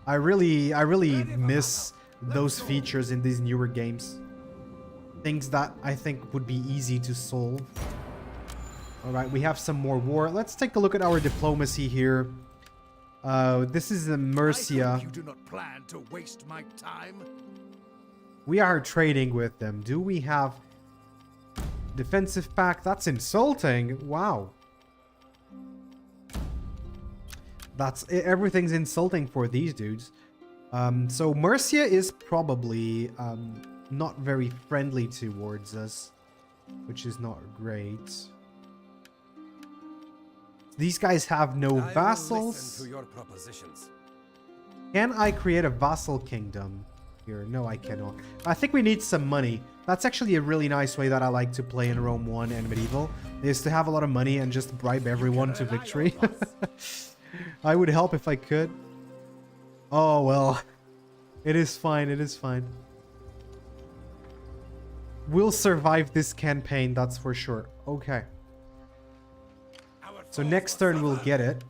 I really miss those features in these newer games. Things that I think would be easy to solve. Alright, we have some more war. Let's take a look at our diplomacy here. This is the I Mercia. hope you do not plan to waste my time. We are trading with them. Do we have defensive pact? That's insulting. Wow. Everything's insulting for these dudes. So Mercia is probably not very friendly towards us, which is not great. These guys have no I will vassals. listen to your propositions. Can I create a vassal kingdom here? No, I cannot. I think we need some money. That's actually a really nice way that I like to play in Rome 1 and Medieval, is to have a lot of money and just bribe everyone to victory. I would help if I could. Oh, well. It is fine, it is fine. We'll survive this campaign, that's for sure. Okay. So next turn we'll get it.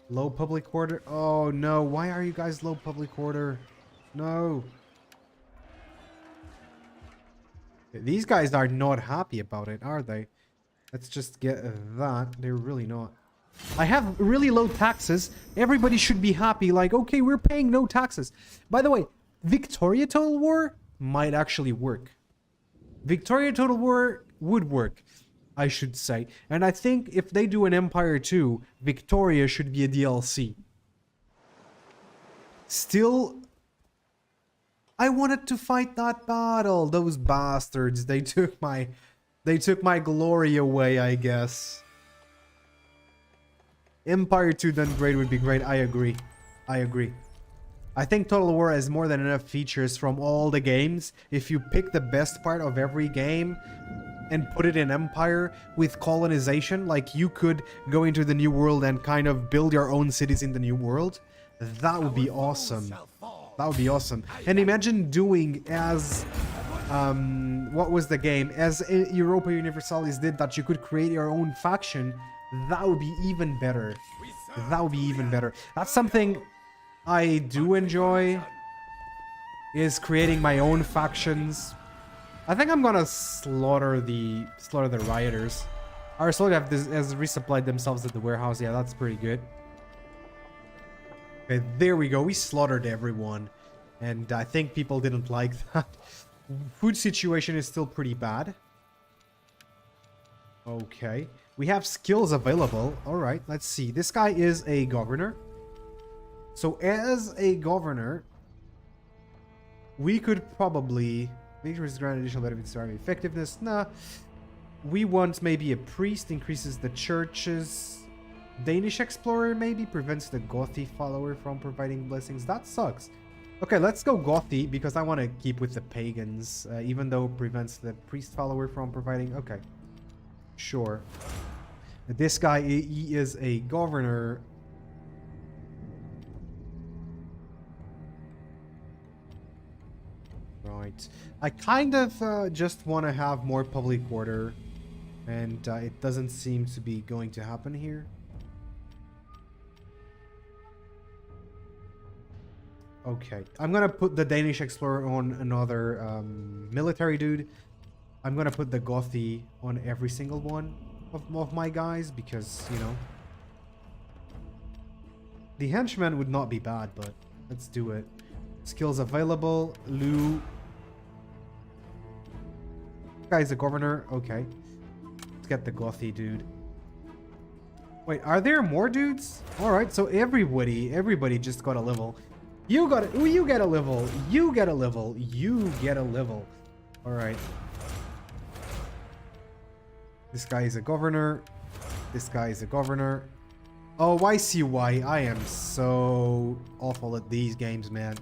Low public order. Oh no, why are you guys low public order? No. These guys are not happy about it, are they? Let's just get that. They're really not. I have really low taxes. Everybody should be happy. Like, okay, we're paying no taxes. By the way, Victoria Total War might actually work. Victoria Total War would work, I should say. And I think if they do an Empire 2, Victoria should be a DLC. Still, I wanted to fight that battle. Those bastards, they took my glory away, I guess. Empire 2 done great would be great. I agree. I agree. I think Total War has more than enough features from all the games. If you pick the best part of every game and put it in Empire with colonization, like you could go into the New World and kind of build your own cities in the New World, that would be awesome. That would be awesome. And imagine doing as what was the game, as Europa Universalis did, that you could create your own faction. That would be even better. That would be even better. That's something I do enjoy, is creating my own factions. I think I'm gonna slaughter the rioters. Our soldier has resupplied themselves at the warehouse. Yeah, that's pretty good. Okay, there we go. We slaughtered everyone, and I think people didn't like that. Food situation is still pretty bad. Okay, we have skills available. All right, let's see. This guy is a governor. So as a governor, we could probably make sure it's grant additional benefits to army effectiveness. Nah, we want maybe a priest, increases the churches. Danish explorer maybe prevents the Gothi follower from providing blessings. That sucks. Okay, let's go Gothi because I want to keep with the pagans, even though it prevents the priest follower from providing. Okay, sure. This guy, he is a governor. Right. I kind of just want to have more public order, and it doesn't seem to be going to happen here. Okay, I'm gonna put the Danish explorer on another military dude. I'm gonna put the Gothi on every single one of my guys because, you know, the henchman would not be bad, but let's do it. Skills available. Lu. Guy's a governor. Okay. Let's get the Gothi dude. Wait, are there more dudes? Alright, so everybody just got a level. You got it. You get a level. You get a level. You get a level. Alright. This guy is a governor. This guy is a governor. Oh, I see why. I am so awful at these games, man.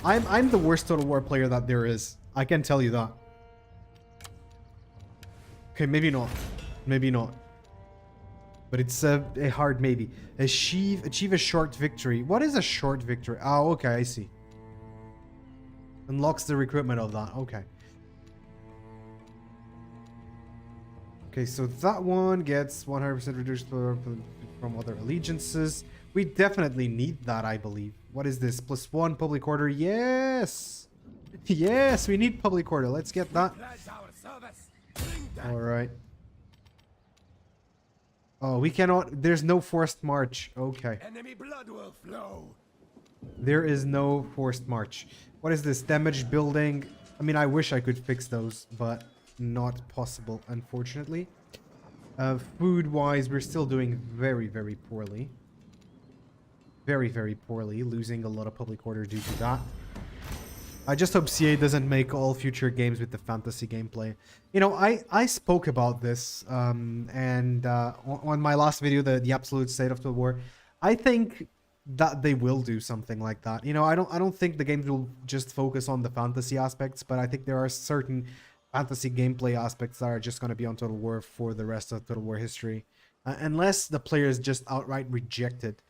I'm the worst Total War player that there is. I can tell you that. Okay, maybe not. Maybe not. But it's a hard maybe. Achieve a short victory. What is a short victory? Oh, okay, I see. Unlocks the recruitment of that. Okay. Okay, so that one gets 100% reduced from other allegiances. We definitely need that, I believe. What is this? +1 public order. Yes! Yes, we need public order. Let's get that. Alright. Oh, we cannot. There's no forced march. Okay. Enemy blood will flow. There is no forced march. What is this? Damaged building. I mean, I wish I could fix those, but not possible, unfortunately. Food-wise, we're still doing very, very poorly. Very, very poorly. Losing a lot of public order due to that. I just hope CA doesn't make all future games with the fantasy gameplay. You know, I spoke about this on my last video, the absolute state of the war. I think that they will do something like that. You know, I don't think the games will just focus on the fantasy aspects, but I think there are certain fantasy gameplay aspects that are just going to be on Total War for the rest of Total War history, unless the players just outright reject it.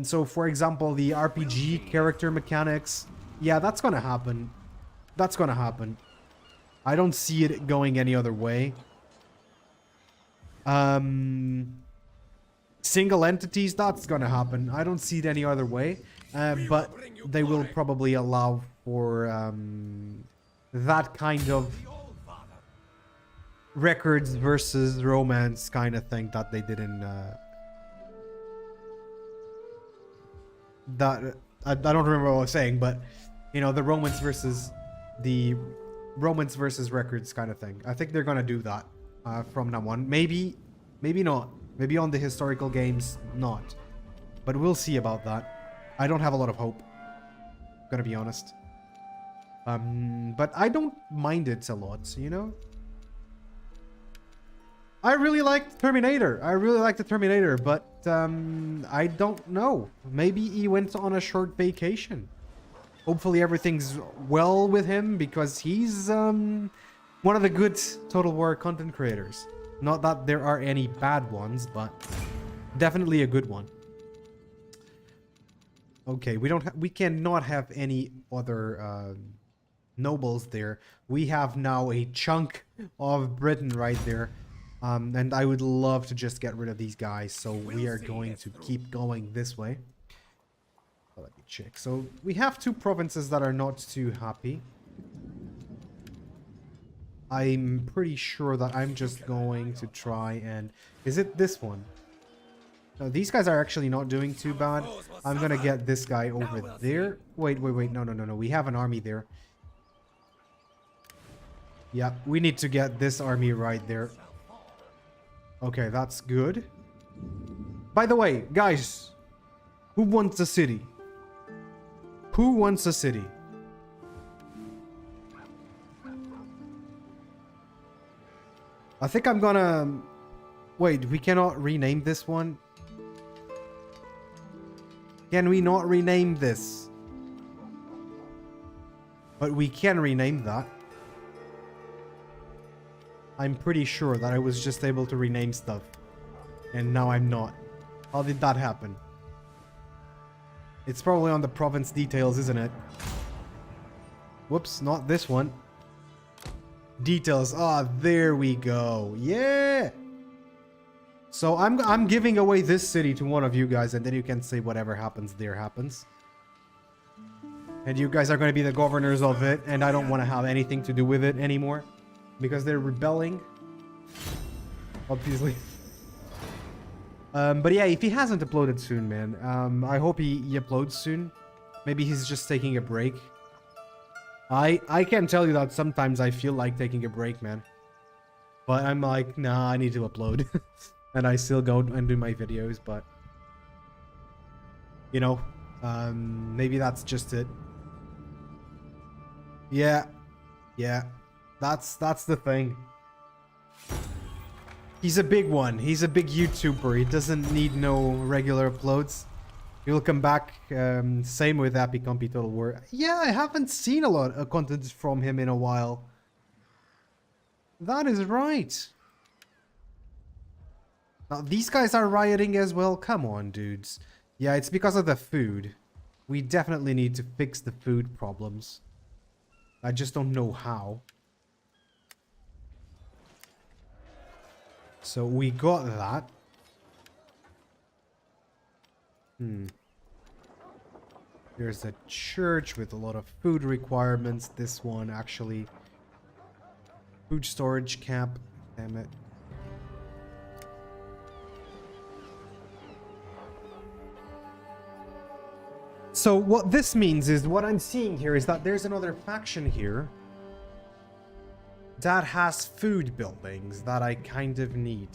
So for example, the RPG character mechanics, yeah, that's gonna happen. That's gonna happen. I don't see it going any other way. Single entities, that's gonna happen. I don't see it any other way. But they will probably allow for that kind of records versus romance kind of thing that they did in that I don't remember what I was saying, but you know, the romance versus records kind of thing. I think they're gonna do that from now on. Maybe not. Maybe on the historical games, not. But we'll see about that. I don't have a lot of hope, gonna be honest. But I don't mind it a lot, you know? I really like Terminator. I really like the Terminator, but I don't know. Maybe he went on a short vacation. Hopefully everything's well with him, because he's one of the good Total War content creators. Not that there are any bad ones, but definitely a good one. Okay, we cannot have any other nobles there. We have now a chunk of Britain right there. And I would love to just get rid of these guys, so we are going to keep going this way. Oh, let me check. So we have two provinces that are not too happy. I'm pretty sure that I'm just going to try and... Is it this one? No, these guys are actually not doing too bad. I'm gonna get this guy over there. Wait. No. We have an army there. Yeah, we need to get this army right there. Okay, that's good. By the way, guys, who wants a city? Who wants a city? I think I'm gonna... Wait, we cannot rename this one? Can we not rename this? But we can rename that. I'm pretty sure that I was just able to rename stuff. And now I'm not. How did that happen? It's probably on the province details, isn't it? Whoops, not this one. Details. Ah, there we go. Yeah! So I'm giving away this city to one of you guys, and then you can say whatever happens there happens. And you guys are going to be the governors of it, and I don't want to have anything to do with it anymore. Because they're rebelling. Obviously. But yeah, if he hasn't uploaded soon, man. I hope he uploads soon. Maybe he's just taking a break. I can tell you that sometimes I feel like taking a break, man. But I'm like, nah, I need to upload. And I still go and do my videos, but... You know, maybe that's just it. Yeah. Yeah. That's the thing. He's a big one. He's a big YouTuber. He doesn't need no regular uploads. He'll come back. Same with Happy Compy Total War. Yeah, I haven't seen a lot of content from him in a while. That is right. Now, these guys are rioting as well. Come on, dudes. Yeah, it's because of the food. We definitely need to fix the food problems. I just don't know how. So we got that. There's a church with a lot of food requirements. This one actually. Food storage camp. Damn it. So what this means is, what I'm seeing here is that there's another faction here that has food buildings that I kind of need.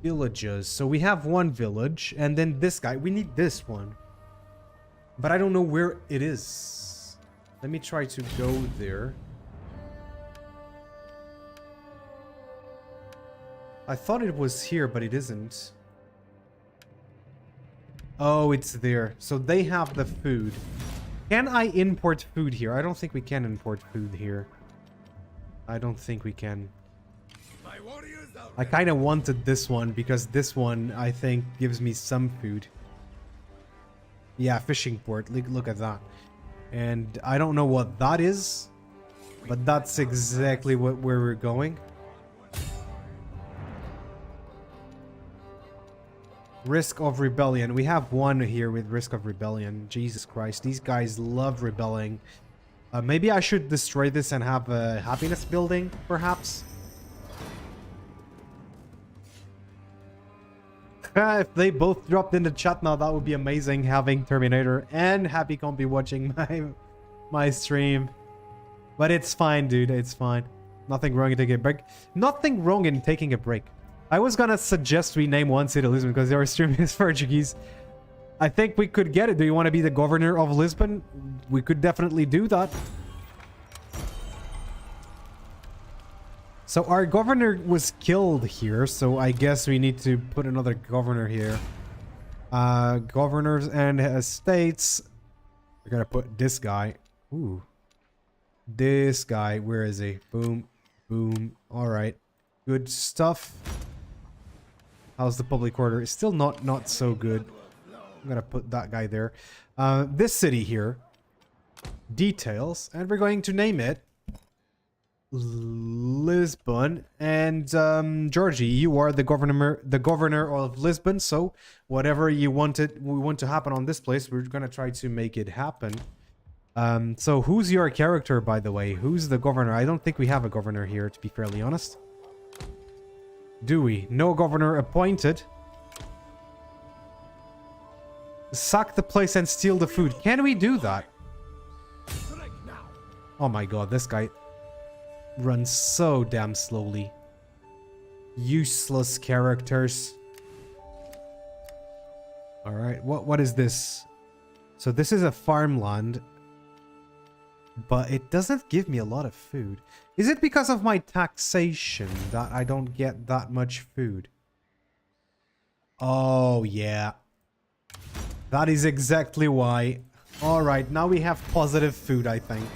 Villages. So we have one village, and then this guy. We need this one. But I don't know where it is. Let me try to go there. I thought it was here, but it isn't. Oh, it's there. So they have the food. Can I import food here? I don't think we can import food here. I don't think we can. I kind of wanted this one because this one, I think, gives me some food. Yeah, fishing port. Look at that. And I don't know what that is, but that's exactly where we're going. Risk of rebellion. We have one here with risk of rebellion. Jesus Christ. These guys love rebelling. Maybe I should destroy this and have a happiness building, perhaps. If they both dropped in the chat now, that would be amazing. Having Terminator and Happy Compy watching my stream. But it's fine, dude. It's fine. Nothing wrong in taking a break. Nothing wrong in taking a break. I was gonna suggest we name one city Lisbon because our stream is Portuguese. I think we could get it. Do you want to be the governor of Lisbon? We could definitely do that. So our governor was killed here, so I guess we need to put another governor here. Governors and estates. We're gonna put this guy. Ooh. This guy. Where is he? Boom. Boom. Alright. Good stuff. How's the public order? It's still not so good. I'm gonna put that guy there. This city here. Details. And we're going to name it Lisbon. And Georgie, you are the governor of Lisbon. So whatever we want to happen on this place, we're gonna try to make it happen. So who's your character, by the way? Who's the governor? I don't think we have a governor here, to be fairly honest. Do we? No governor appointed. Sack the place and steal the food. Can we do that? Oh my god, this guy runs so damn slowly. Useless characters. Alright, what is this? So this is a farmland. But it doesn't give me a lot of food. Is it because of my taxation that I don't get that much food? Oh, yeah. That is exactly why. Alright, now we have positive food, I think.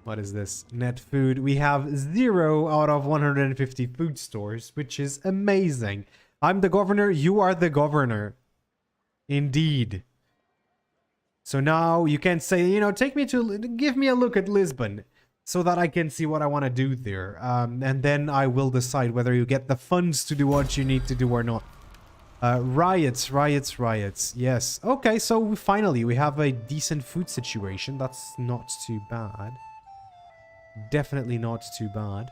What is this? Net food. We have 0 out of 150 food stores, which is amazing. I'm the governor. You are the governor. Indeed. So now you can say, you know, give me a look at Lisbon so that I can see what I want to do there. And then I will decide whether you get the funds to do what you need to do or not. Riots. Yes. Okay, so finally we have a decent food situation. That's not too bad. Definitely not too bad.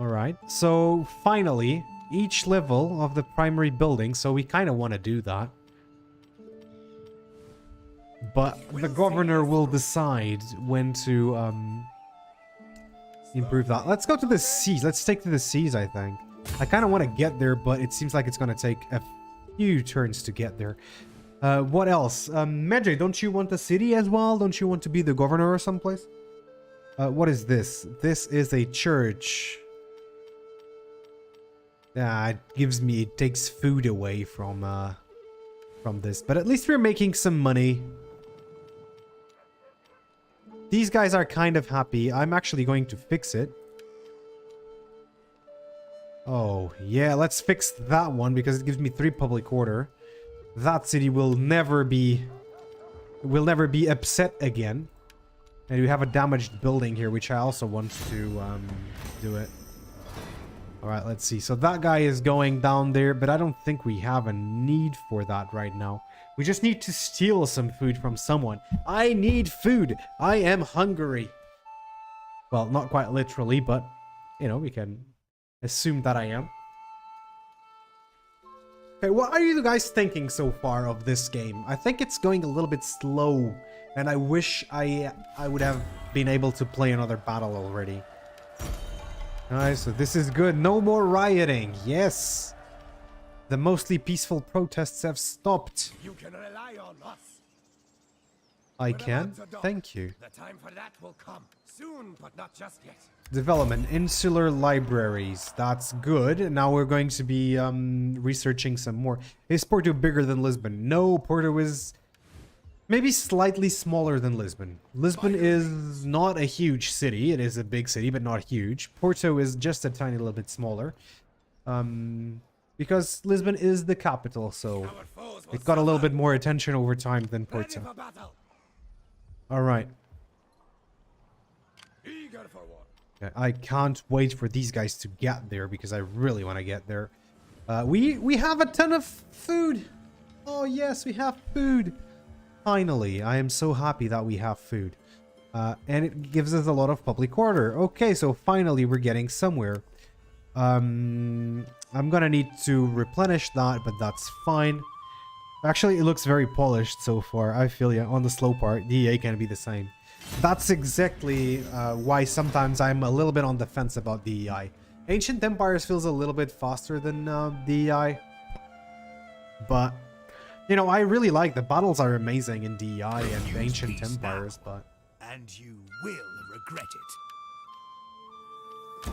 Alright, so finally, each level of the primary building. So we kind of want to do that. But the governor will decide when to improve that. Let's go to the seas. Let's take to the seas, I think. I kind of want to get there, but it seems like it's going to take a few turns to get there. What else? Medjay, don't you want a city as well? Don't you want to be the governor or someplace? What is this? This is a church. Yeah, it takes food away from this. But at least we're making some money. These guys are kind of happy. I'm actually going to fix it. Oh, yeah, let's fix that one because it gives me 3 public order. That city will never be upset again. And we have a damaged building here, which I also want to do it. Alright, let's see. So that guy is going down there, but I don't think we have a need for that right now. We just need to steal some food from someone. I need food. I am hungry. Well, not quite literally, but, you know, we can assume that I am. Okay, what are you guys thinking so far of this game? I think it's going a little bit slow, and I wish I would have been able to play another battle already. Alright, so this is good. No more rioting. Yes. The mostly peaceful protests have stopped. You can rely on us. I We're can? about to dock. Thank you. The time for that will come soon, but not just yet. Development. Insular libraries. That's good. Now we're going to be researching some more. Is Porto bigger than Lisbon? No, Porto is maybe slightly smaller than Lisbon. Lisbon is not a huge city. It is a big city, but not huge. Porto is just a tiny little bit smaller. Because Lisbon is the capital, so Our foes will it got a little suffer. bit more attention over time than Ready Porto. for battle. Alright. Eager for war. Okay, I can't wait for these guys to get there because I really want to get there. We have a ton of food. Oh yes, we have food. Finally, I am so happy that we have food. And it gives us a lot of public order. Okay, so finally we're getting somewhere. I'm gonna need to replenish that, but that's fine. Actually, it looks very polished so far. I feel ya. On the slow part, DEA can be the same. That's exactly why sometimes I'm a little bit on the fence about DEI. Ancient Empires feels a little bit faster than DEI. But, you know, I really like the battles are amazing in DEI and Ancient Empires, but... And you will regret it.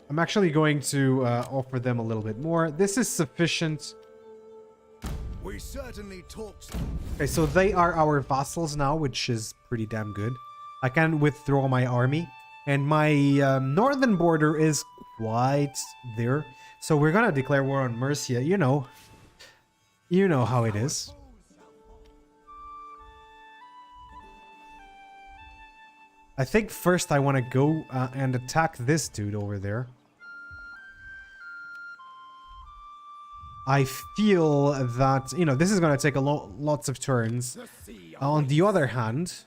I'm actually going to offer them a little bit more. This is sufficient. We certainly talked. Okay, so they are our vassals now, which is pretty damn good. I can withdraw my army. And my northern border is quite there. So we're gonna declare war on Mercia. You know how it is. I think first I want to go and attack this dude over there. I feel that, you know, this is going to take lots of turns. On the other hand,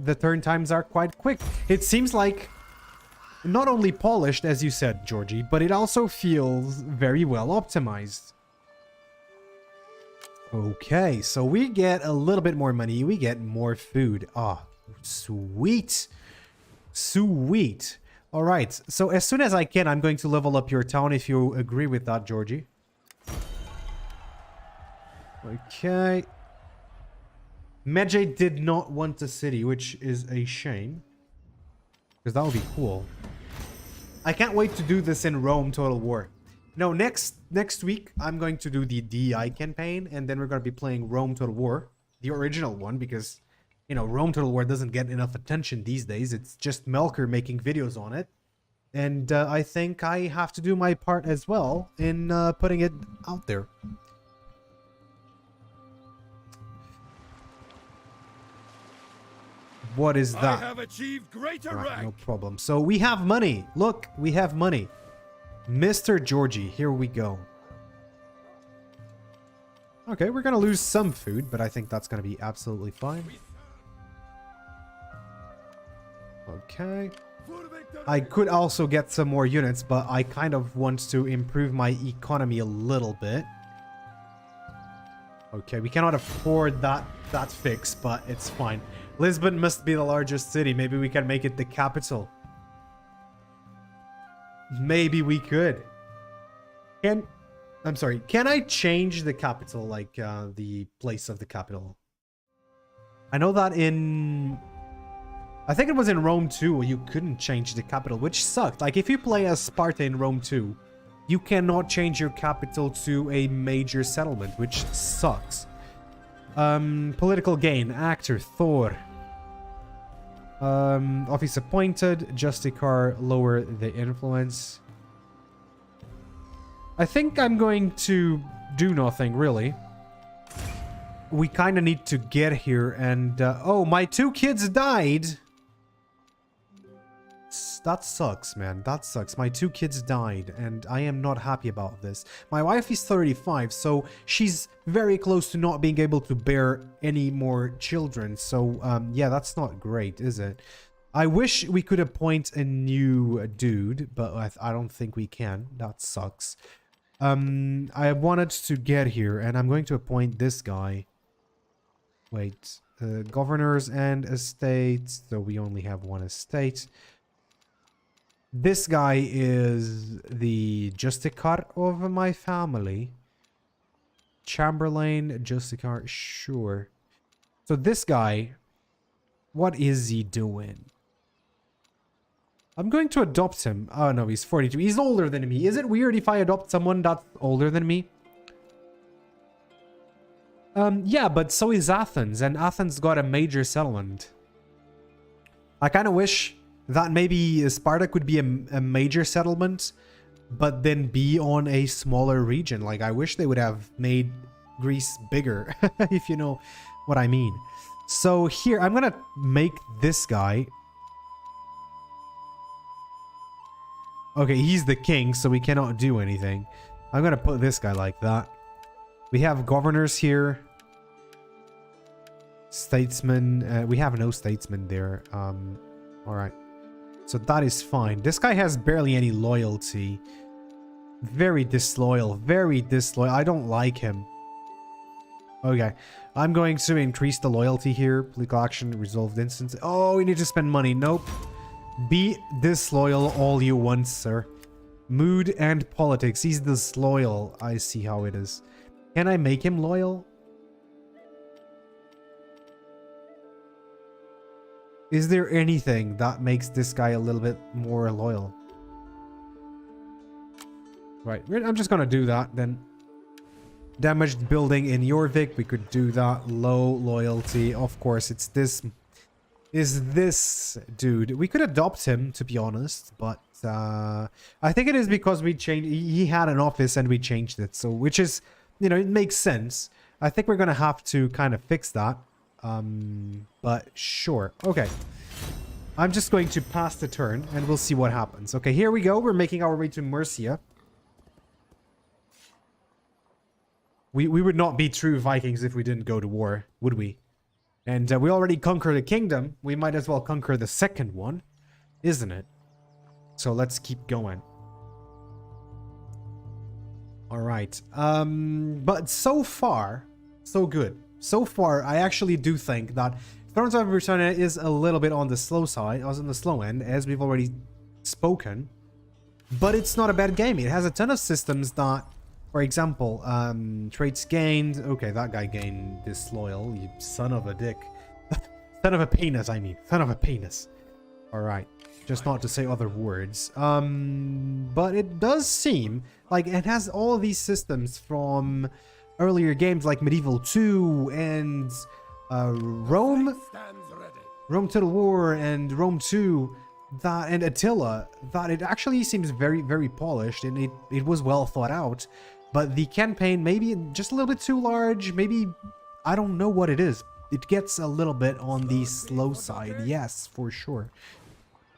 the turn times are quite quick. It seems like not only polished, as you said, Georgie, but it also feels very well optimized. Okay, so we get a little bit more money. We get more food. Ah, sweet. Sweet. All right, so as soon as I can, I'm going to level up your town if you agree with that, Georgie. Okay. Medjay did not want a city, which is a shame. Because that would be cool. I can't wait to do this in Rome Total War. No, next week, I'm going to do the DI campaign, and then we're going to be playing Rome Total War. The original one, because... you know, Rome Total War doesn't get enough attention these days. It's just Melker making videos on it. And I think I have to do my part as well in putting it out there. What is that? I have achieved greater Right, no rank. problem. So we have money. Look, we have money. Mr. Georgie, here we go. Okay, we're going to lose some food, but I think that's going to be absolutely fine. Okay. I could also get some more units, but I kind of want to improve my economy a little bit. Okay, we cannot afford that fix, but it's fine. Lisbon must be the largest city. Maybe we can make it the capital. Maybe we could. I'm sorry, can I change the capital, like the place of the capital? I know that in... I think it was in Rome 2 you couldn't change the capital, which sucked. Like, if you play as Sparta in Rome 2, you cannot change your capital to a major settlement, which sucks. Political gain. Actor, Thor. Office appointed. Justicar, lower the influence. I think I'm going to do nothing, really. We kind of need to get here and... oh, my 2 kids died! That sucks, man. That sucks. My 2 kids died, and I am not happy about this. My wife is 35, so she's very close to not being able to bear any more children. So, yeah, that's not great, is it? I wish we could appoint a new dude, but I don't think we can. That sucks. I wanted to get here, and I'm going to appoint this guy. Wait, governors and estates. So we only have one estate. This guy is the Justicar of my family. Chamberlain, Justicar, sure. So this guy, what is he doing? I'm going to adopt him. Oh no, he's 42. He's older than me. Is it weird if I adopt someone that's older than me? Yeah, but so is Athens, and Athens got a major settlement. I kind of wish that maybe Sparta could be a major settlement, but then be on a smaller region. Like, I wish they would have made Greece bigger, if you know what I mean. So here, I'm gonna make this guy. Okay, he's the king, so we cannot do anything. I'm gonna put this guy like that. We have governors here. Statesmen. We have no statesmen there. Alright. So that is fine. This guy has barely any loyalty. Very disloyal. Very disloyal. I don't like him. Okay. I'm going to increase the loyalty here. Political action. Resolved instance. Oh, we need to spend money. Nope. Be disloyal all you want, sir. Mood and politics. He's disloyal. I see how it is. Can I make him loyal? Is there anything that makes this guy a little bit more loyal? Right. I'm just gonna do that then. Damaged building in Jorvik. We could do that. Low loyalty. Of course, it's this... Is this dude. We could adopt him, to be honest, but I think it is because we changed. He had an office and we changed it, so which is, you know, it makes sense. I think we're gonna have to kind of fix that. But sure. Okay. I'm just going to pass the turn and we'll see what happens. Okay, here we go. We're making our way to Mercia. We would not be true Vikings if we didn't go to war, would we? And we already conquered a kingdom. We might as well conquer the second one, isn't it? So let's keep going. All right. But so far, so good. So far, I actually do think that Thrones of Brittania is a little bit on the slow side, on the slow end, as we've already spoken. But it's not a bad game. It has a ton of systems that, for example, traits gained. Okay, that guy gained disloyal. You son of a dick. Son of a penis, I mean. Son of a penis. Alright. Just not to say other words. But it does seem like it has all these systems from earlier games like Medieval 2 and Rome. Rome Total War and Rome 2. That and Attila. That it actually seems very, very polished and it was well thought out. But the campaign maybe just a little bit too large. Maybe, I don't know what it is. It gets a little bit on the slow side. Yes, for sure.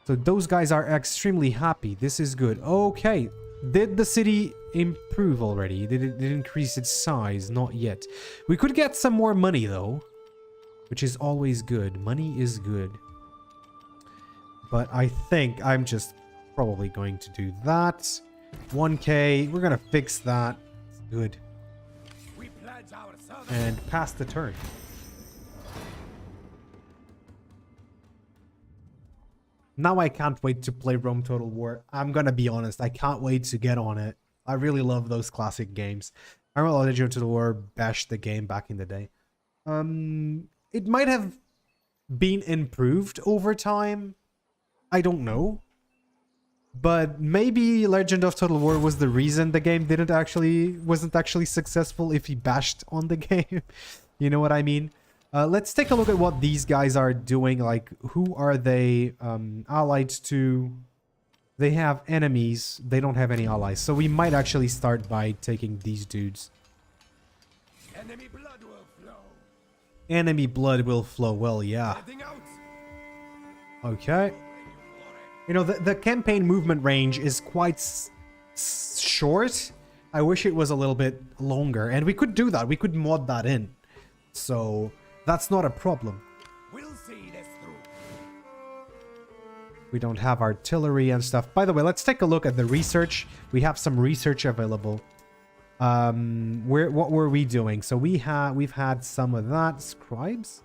So those guys are extremely happy. This is good. Okay. Did the city improve already? Did it increase its size? Not yet. We could get some more money though, which is always good. Money is good. But I think I'm just probably going to do that. 1k. We're going to fix that. Good. And pass the turn. Now I can't wait to play Rome Total War. I'm gonna be honest, I can't wait to get on it. I really love those classic games. I remember Legend of Total War bashed the game back in the day. It might have been improved over time. I don't know. But maybe Legend of Total War was the reason the game wasn't actually successful if he bashed on the game. You know what I mean? Let's take a look at what these guys are doing. Like, who are they allied to? They have enemies. They don't have any allies. So we might actually start by taking these dudes. Enemy blood will flow. Enemy blood will flow. Well, yeah. Okay. You know, the campaign movement range is quite short. I wish it was a little bit longer. And we could do that. We could mod that in. So, that's not a problem. We'll see this through. We don't have artillery and stuff. By the way, let's take a look at the research. We have some research available. What were we doing? So we've had some of that. Scribes?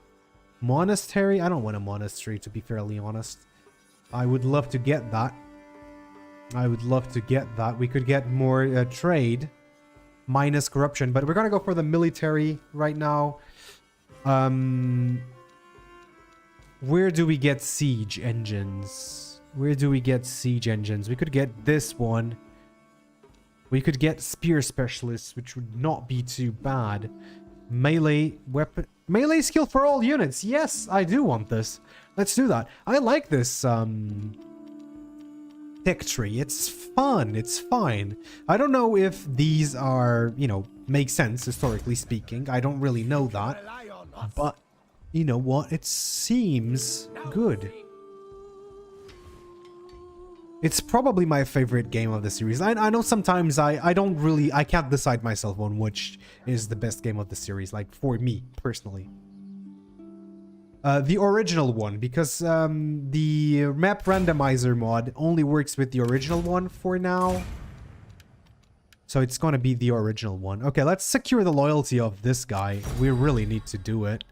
Monastery? I don't want a monastery, to be fairly honest. I would love to get that. I would love to get that. We could get more trade. Minus corruption. But we're gonna go for the military right now. Where do we get siege engines? Where do we get siege engines? We could get this one. We could get spear specialists, which would not be too bad. Melee weapon. Melee skill for all units. Yes, I do want this. Let's do that. I like this tech tree. It's fun. It's fine. I don't know if these are, you know, make sense historically speaking. I don't really know that. But you know what? It seems good. It's probably my favorite game of the series. I know sometimes I can't decide myself on which is the best game of the series, like for me personally. The original one, because the map randomizer mod only works with the original one for now. So it's gonna be the original one. Okay, let's secure the loyalty of this guy. We really need to do it.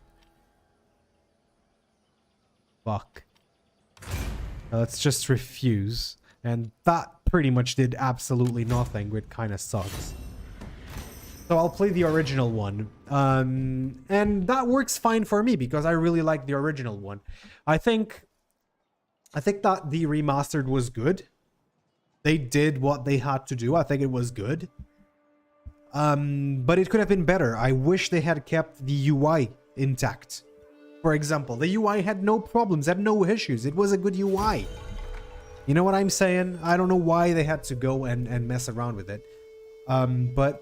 Fuck. Let's just refuse. And that pretty much did absolutely nothing, which kind of sucks. So I'll play the original one. And that works fine for me because I really like the original one. I think that the remastered was good. They did what they had to do. I think it was good. But it could have been better. I wish they had kept the UI intact. For example, the UI had no problems, had no issues. It was a good UI. You know what I'm saying? I don't know why they had to go and mess around with it. But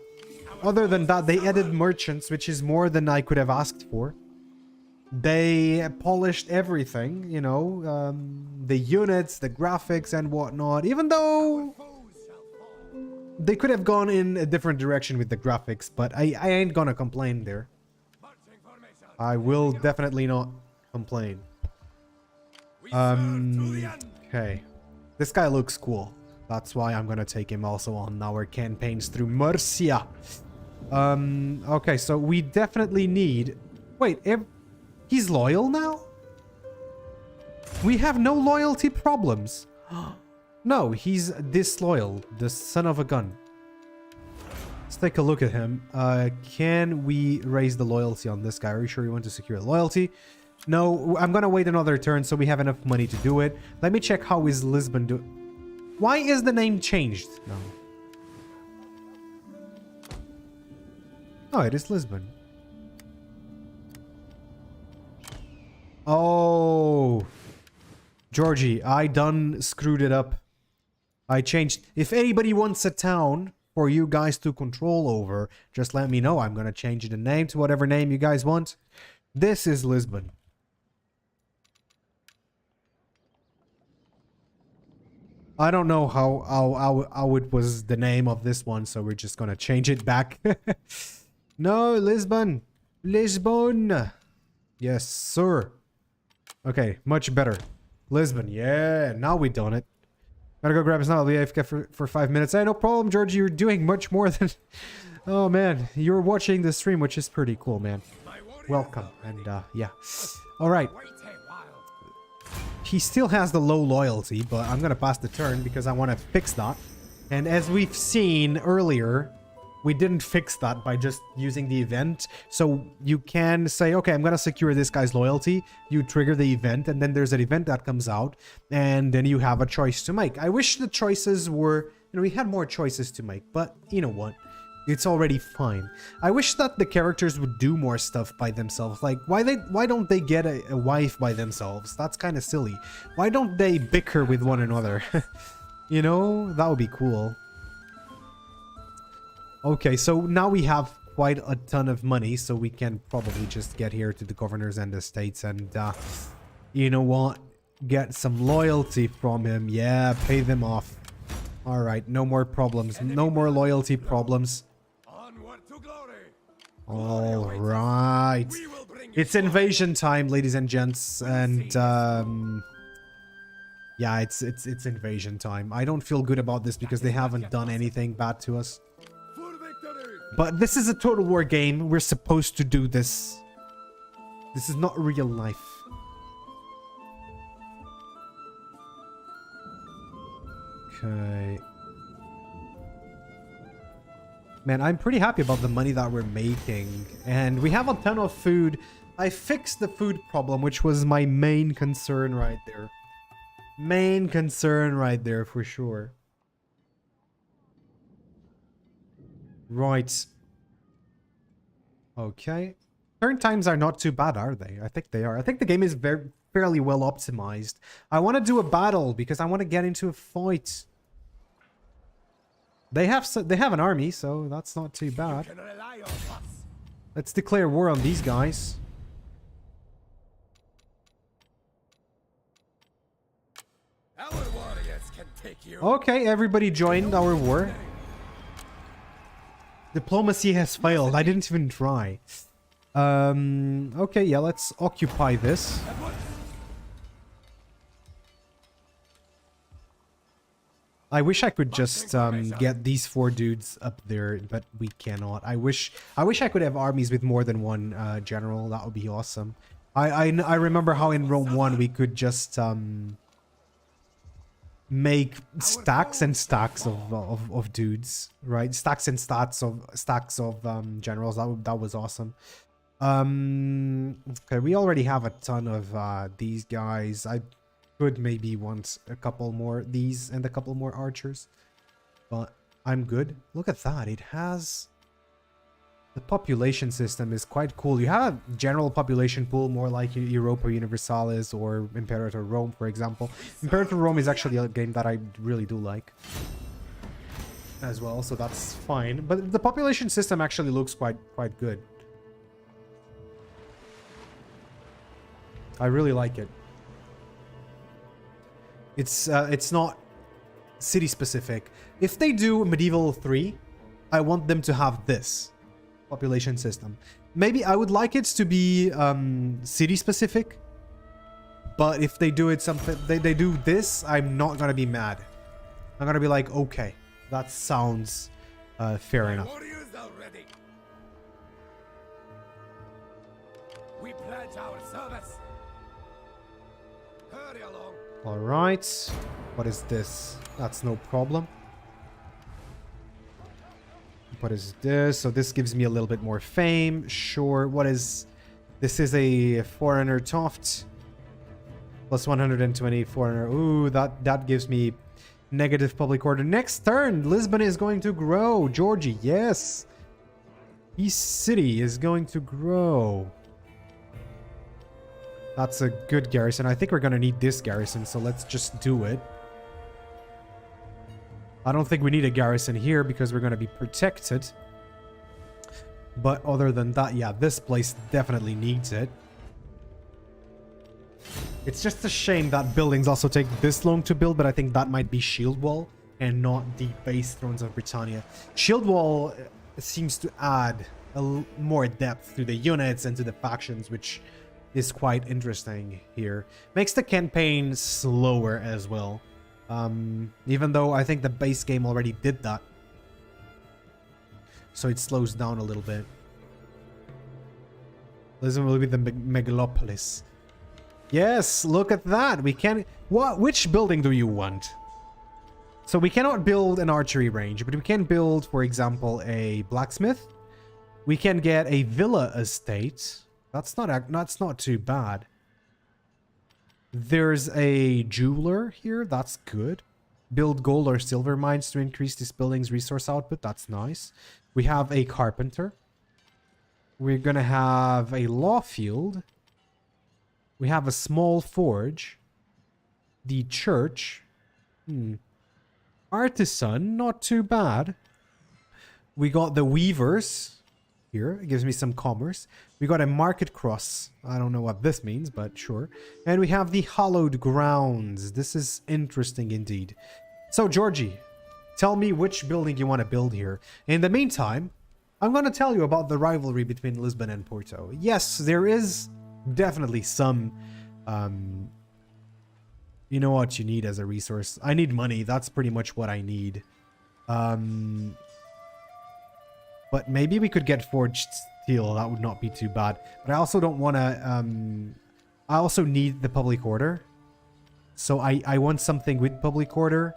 other than that, they added merchants, which is more than I could have asked for. They polished everything, you know, the units, the graphics and whatnot, even though they could have gone in a different direction with the graphics, but I ain't gonna complain there. I will definitely not complain. Okay. This guy looks cool. That's why I'm gonna take him also on our campaigns through Mercia. Okay, so we definitely need... Wait, he's loyal now? We have no loyalty problems. No, he's disloyal. The son of a gun. Let's take a look at him. Can we raise the loyalty on this guy? Are you sure you want to secure loyalty? No, I'm gonna wait another turn so we have enough money to do it. Let me check how is Lisbon doing. Why is the name changed? No. Oh, it is Lisbon. Oh. Georgie, I done screwed it up. I changed. If anybody wants a town for you guys to control over, just let me know. I'm gonna change the name to whatever name you guys want. This is Lisbon. I don't know how it was the name of this one, so we're just gonna change it back. No, Lisbon. Lisbon. Yes, sir. Okay, much better. Lisbon. Yeah, now we done it. Gotta go grab his now. I'll be AFK for 5 minutes. Hey, no problem, George. You're doing much more than... Oh, man. You're watching the stream, which is pretty cool, man. Welcome. And, yeah. All right. He still has the low loyalty, but I'm gonna pass the turn because I want to fix that. And as we've seen earlier, we didn't fix that by just using the event. So you can say, okay, I'm gonna secure this guy's loyalty. You trigger the event, and then there's an event that comes out, and then you have a choice to make. I wish the choices were, you know, we had more choices to make, but you know what? It's already fine. I wish that the characters would do more stuff by themselves. Like, why don't they get a wife by themselves? That's kind of silly. Why don't they bicker with one another? You know, that would be cool. Okay, so now we have quite a ton of money, so we can probably just get here to the governors and the states and, you know what? Get some loyalty from him. Yeah, pay them off. All right, no more problems. No more loyalty problems. All right. It's invasion time, ladies and gents, and Yeah, it's invasion time. I don't feel good about this because they haven't done anything bad to us. For victory! But this is a Total War game. We're supposed to do this. This is not real life. Okay. Man, I'm pretty happy about the money that we're making. And we have a ton of food. I fixed the food problem, which was my main concern right there. Main concern right there, for sure. Right. Okay. Turn times are not too bad, are they? I think they are. I think the game is fairly well optimized. I want to do a battle because I want to get into a fight. They have an army, so that's not too bad. You can rely on us. Let's declare war on these guys. Our warriors can take you. Okay, everybody joined our war. Diplomacy has failed. I didn't even try. Okay, yeah, let's occupy this. I wish I could just get these 4 dudes up there, but we cannot. I wish I could have armies with more than one general. That would be awesome. I remember how in Rome 1 we could just make stacks and stacks of dudes, right? Stacks and stacks of generals. That was awesome. Okay, we already have a ton of these guys. I could maybe want a couple more these and a couple more archers, but I'm good. Look at that. It has the population system is quite cool. You have a general population pool more like Europa Universalis or Imperator Rome, for example. Imperator Rome is actually a game that I really do like as well, so that's fine. But the population system actually looks quite good. I really like it. It's not city specific. If they do Medieval 3, I want them to have this population system. Maybe I would like it to be city specific, but if they do it they do this, I'm not gonna be mad. I'm gonna be like, okay, that sounds fair enough. Warriors are ready. We pledge our service. Hurry along. All right, what is this? That's no problem. What is this? So this gives me a little bit more fame. Sure. What is... This is a Foreigner Toft. Plus 120 Foreigner. Ooh, that gives me negative public order. Next turn, Lisbon is going to grow. Georgie, yes. East City is going to grow. That's a good garrison. I think we're going to need this garrison, so let's just do it. I don't think we need a garrison here because we're going to be protected. But other than that, yeah, this place definitely needs it. It's just a shame that buildings also take this long to build, but I think that might be Shieldwall and not the base Thrones of Brittania. Shieldwall seems to add more depth to the units and to the factions, which is quite interesting here. Makes the campaign slower as well. Even though I think the base game already did that. So it slows down a little bit. Lisbon will be the megalopolis. Yes, look at that. We can... Which building do you want? So we cannot build an archery range, but we can build, for example, a blacksmith. We can get a villa estate. That's not too bad. There's a jeweler here. That's good. Build gold or silver mines to increase this building's resource output. That's nice. We have a carpenter. We're gonna have a law field. We have a small forge. The church. Artisan, not too bad. We got the weavers. Here, it gives me some commerce. We got a market cross. I don't know what this means, but sure. And we have the hallowed grounds. This is interesting indeed. So, Georgie, tell me which building you want to build here. In the meantime, I'm going to tell you about the rivalry between Lisbon and Porto. Yes, there is definitely some You know what you need as a resource? I need money. That's pretty much what I need. But maybe we could get forged steel. That would not be too bad. But I also don't want to... I also need the public order. So I want something with public order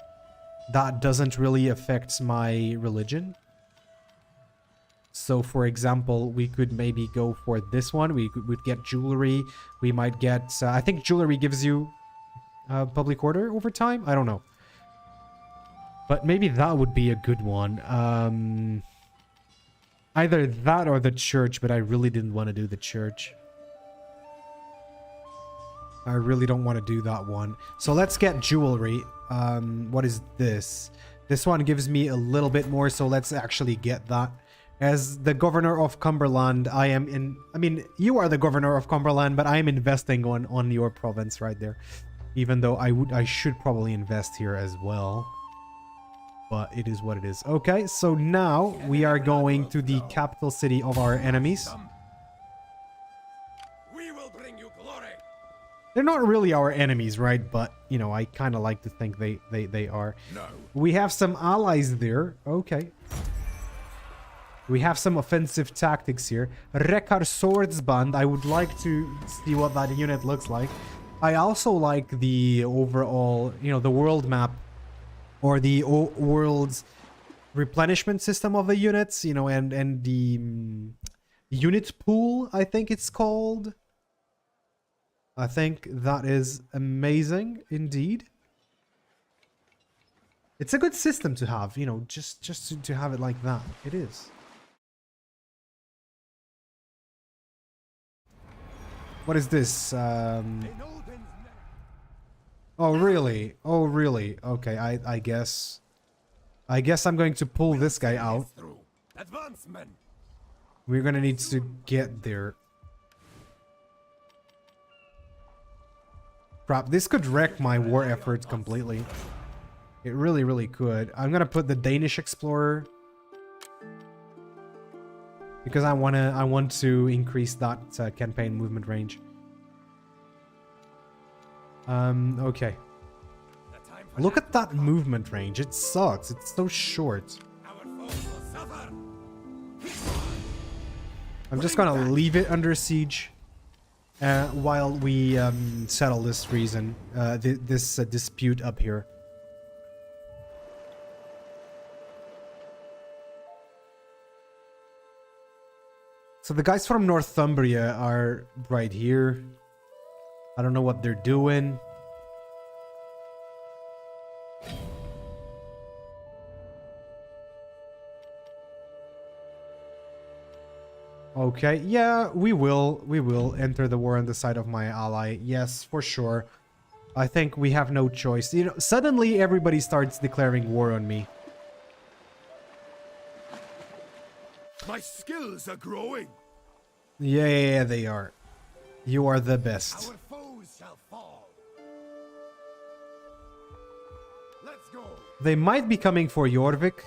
that doesn't really affect my religion. So, for example, we could maybe go for this one. We'd get jewelry. We might get... I think jewelry gives you public order over time. I don't know. But maybe that would be a good one. Either that or the church, but I really didn't want to do the church. I really don't want to do that one. So let's get jewelry. What is this? This one gives me a little bit more, so let's actually get that. As the governor of Cumberland, I am in... I mean, you are the governor of Cumberland, but I am investing on your province right there. Even though I should probably invest here as well. But it is what it is. Okay, so now we are going to the capital city of our enemies. We will bring you glory. They're not really our enemies, right? But, you know, I kind of like to think they are. No. We have some allies there. Okay. We have some offensive tactics here. Rekar Swordsband. I would like to see what that unit looks like. I also like the overall, you know, the world map. Or the world's replenishment system of the units, you know, and the unit pool, I think it's called. I think that is amazing indeed. It's a good system to have, you know, just to have it like that. It is. What is this? Oh, really? Oh, really? Okay, I guess. I guess I'm going to pull this guy out. Advancement. We're gonna need to get there. Crap, this could wreck my war efforts completely. It really, really could. I'm gonna put the Danish explorer. Because I want to increase that campaign movement range. Okay. Look at that movement range. It sucks. It's so short. I'm just gonna leave it under siege while we settle this reason, this dispute up here. So the guys from Northumbria are right here. I don't know what they're doing. Okay, yeah, we will enter the war on the side of my ally. Yes, for sure. I think we have no choice. You know, suddenly everybody starts declaring war on me. My skills are growing. Yeah, they are. You are the best. Our foes shall fall. Let's go. They might be coming for Jorvik.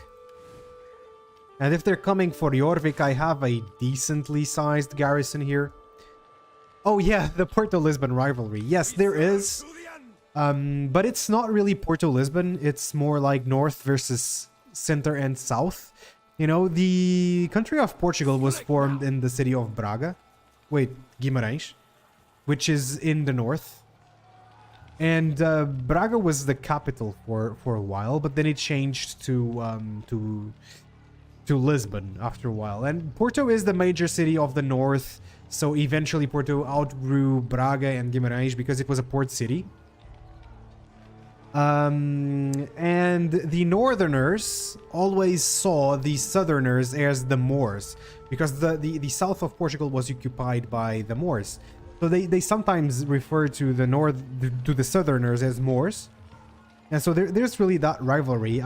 And if they're coming for Jorvik, I have a decently sized garrison here. Oh yeah, the Porto Lisbon rivalry. Yes, there is. But it's not really Porto Lisbon. It's more like north versus center and south. You know, the country of Portugal was formed in the city of Braga. Wait, Guimarães. Which is in the north. And Braga was the capital for a while, but then it changed to Lisbon after a while. And Porto is the major city of the north, so eventually Porto outgrew Braga and Guimarães because it was a port city. And the northerners always saw the southerners as the Moors, because the south of Portugal was occupied by the Moors. So they sometimes refer to the southerners as Moors. And so there's really that rivalry.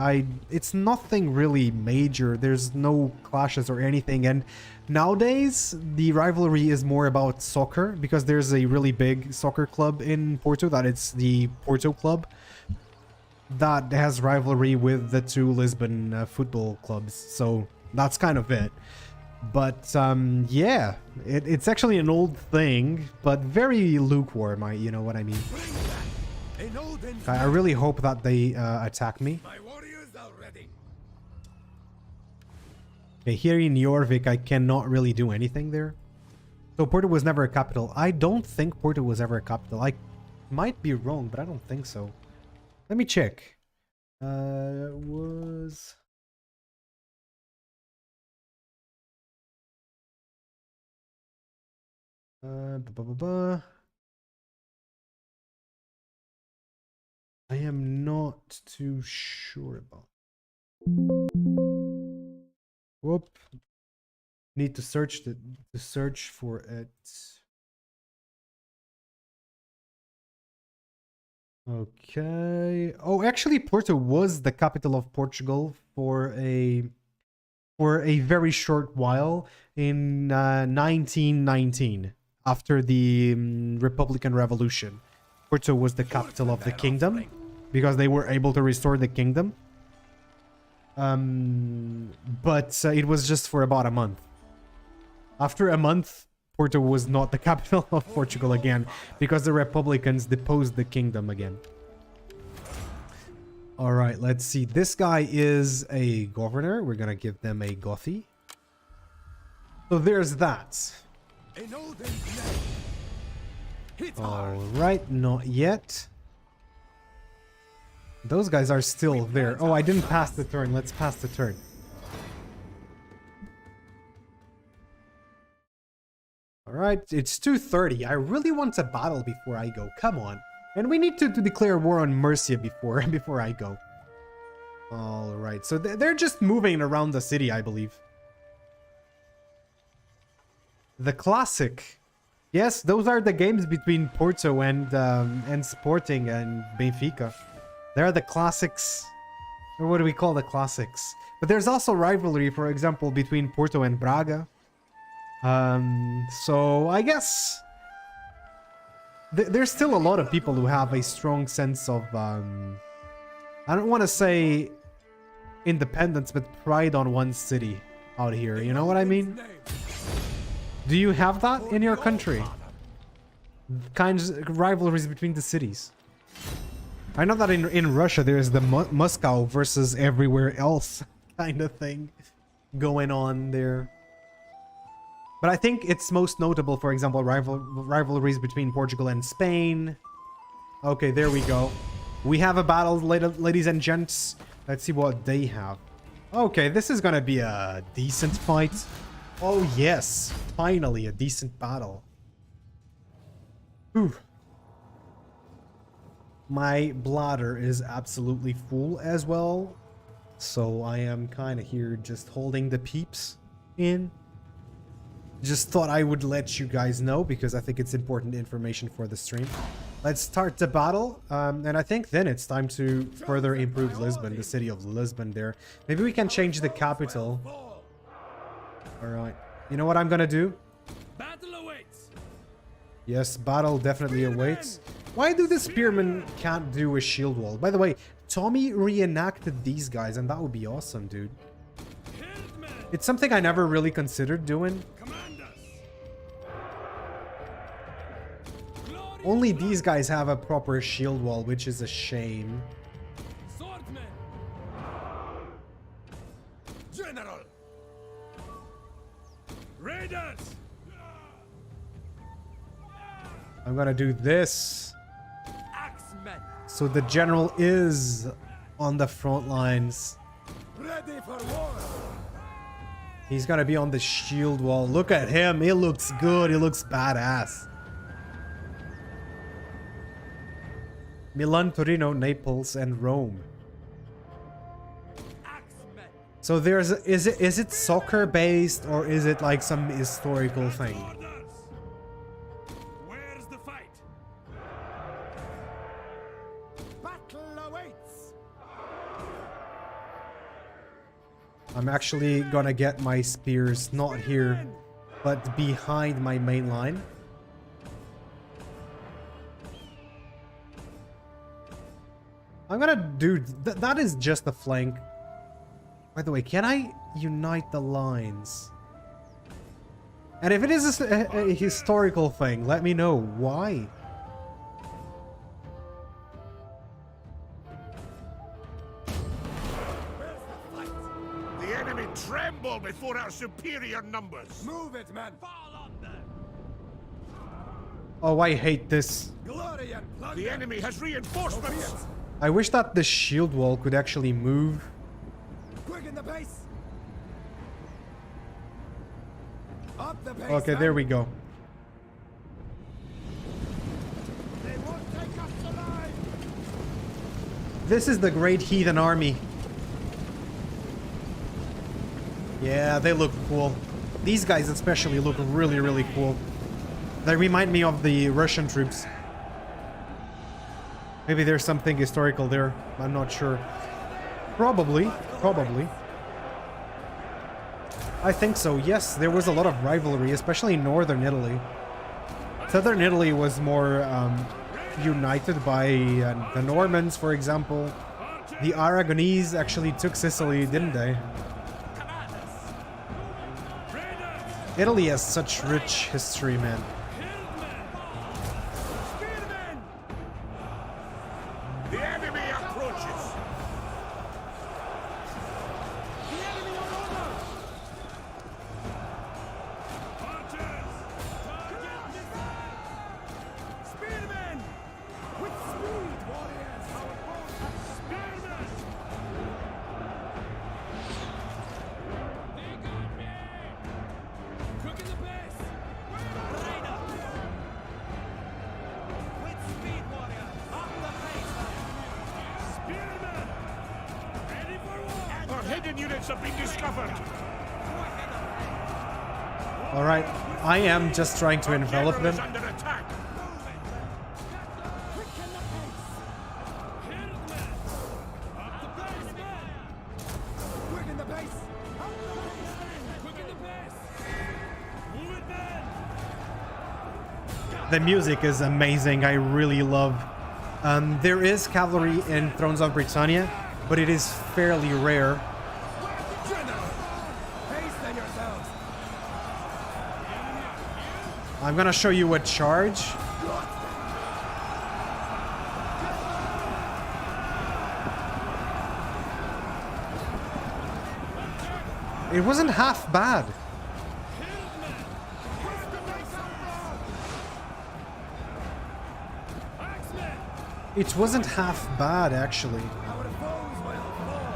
It's nothing really major. There's no clashes or anything. And nowadays, the rivalry is more about soccer, because there's a really big soccer club in Porto, that it's the Porto Club, that has rivalry with the two Lisbon football clubs. So that's kind of it. But yeah, it's actually an old thing, but very lukewarm, you know what I mean. An old Odin's I really hope that they attack me. My warriors are ready. Okay, here in Jorvik, I cannot really do anything there. So Porto was never a capital. I don't think Porto was ever a capital. I might be wrong, but I don't think so. Let me check. Was... I am not too sure about. Whoop. Need to search for it. Okay. Oh, actually, Porto was the capital of Portugal for a very short while in 1919, after the Republican Revolution. Porto was the capital of the kingdom because they were able to restore the kingdom. But it was just for about a month. After a month, Porto was not the capital of Portugal again because the Republicans deposed the kingdom again. All right, let's see. This guy is a governor. We're gonna give them a Gothi. So there's that. All right, not yet. Those guys are still there. Oh, I didn't pass the turn. Let's pass the turn. All right, it's 2:30. I really want to battle before I go. Come on. And we need to declare war on Mercia before I go. All right, so they're just moving around the city, I believe. The Classic. Yes, those are the games between Porto and Sporting and Benfica. They're the classics. Or what do we call the classics? But there's also rivalry, for example, between Porto and Braga. So I guess there's still a lot of people who have a strong sense of I don't want to say independence, but pride on one city out here. You know what I mean? Do you have that in your country? Kinds of rivalries between the cities. I know that in Russia there's the Moscow versus everywhere else kind of thing going on there. But I think it's most notable, for example, rivalries between Portugal and Spain. Okay, there we go. We have a battle, ladies and gents. Let's see what they have. Okay, this is gonna be a decent fight. Oh yes, finally a decent battle. Whew. My bladder is absolutely full as well. So I am kind of here just holding the peeps in. Just thought I would let you guys know because I think it's important information for the stream. Let's start the battle. And I think then it's time to further improve Lisbon, the city of Lisbon there. Maybe we can change the capital. All right. You know what I'm going to do? Battle awaits. Yes, battle definitely awaits. Why do the spearmen can't do a shield wall? By the way, Tommy reenacted these guys and that would be awesome, dude. It's something I never really considered doing. Only these guys have a proper shield wall, which is a shame. Swordsman. General. Raiders. I'm gonna do this. Axemen. So the general is on the front lines. Ready for war. He's gonna be on the shield wall. Look at him. He looks good. He looks badass. Milan, Torino, Naples, and Rome. Axemen. So is it soccer based or is it like some historical thing? Where's the fight? Battle awaits. I'm actually gonna get my spears not here, but behind my main line. I'm gonna do... that is just a flank. By the way, can I unite the lines? And if it is a historical thing, let me know why. for our superior numbers. Move it, man. Oh, I hate this. Glory and plunder. The enemy has reinforcements. I wish that the shield wall could actually move. Quicken the pace. Up the pace. Okay, there we go. They won't take us alive. This is the Great Heathen Army. Yeah, they look cool. These guys especially look really, really cool. They remind me of the Russian troops. Maybe there's something historical there. I'm not sure. Probably. Probably. I think so. Yes, there was a lot of rivalry, especially in northern Italy. Southern Italy was more united by the Normans, for example. The Aragonese actually took Sicily, didn't they? Italy has such rich history, man. The enemy approaches. The enemy on order. Spearmen! With speed, warriors! Our bows have spearmen! They got me! Quicken the pace! Rider! With speed, warriors! Up the pace! Spearmen! Ready for war! Our hidden units have been discovered! Alright, I am just trying to envelop General is them. under attack! Quicken the pace! Quicken the pace! Up the pace, men! Quicken the pace! Move it, men! The music is amazing. I really love. There is cavalry in Thrones of Brittania, but it is fairly rare. General! Hasten yourselves! I'm gonna show you a charge. It wasn't half bad. It wasn't half bad, actually. Our foes will fall!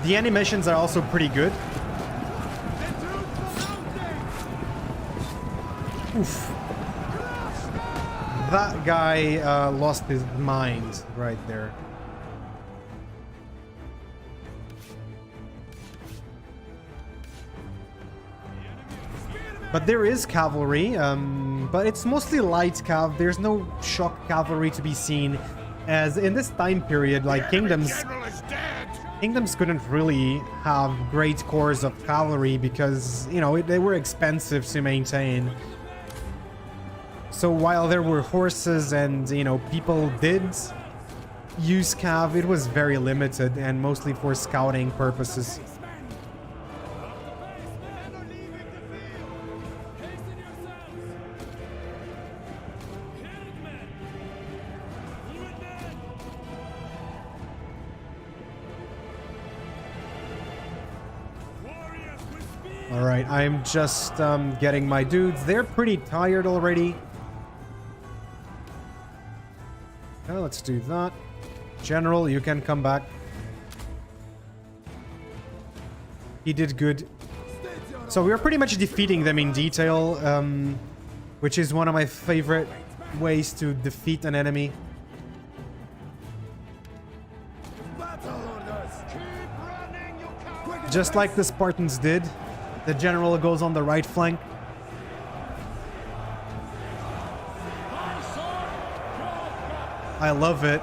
The animations are also pretty good. Oof. That guy lost his mind right there. But there is cavalry, but it's mostly light cav. There's no shock cavalry to be seen, as in this time period, like kingdoms General is dead! Kingdoms couldn't really have great corps of cavalry because, you know, they were expensive to maintain. So while there were horses and, you know, people did use cav, it was very limited and mostly for scouting purposes. Alright, I'm just getting my dudes. They're pretty tired already. Okay, let's do that. General, you can come back. He did good. So we are pretty much defeating them in detail, which is one of my favorite ways to defeat an enemy. Just like the Spartans did. The general goes on the right flank. I love it.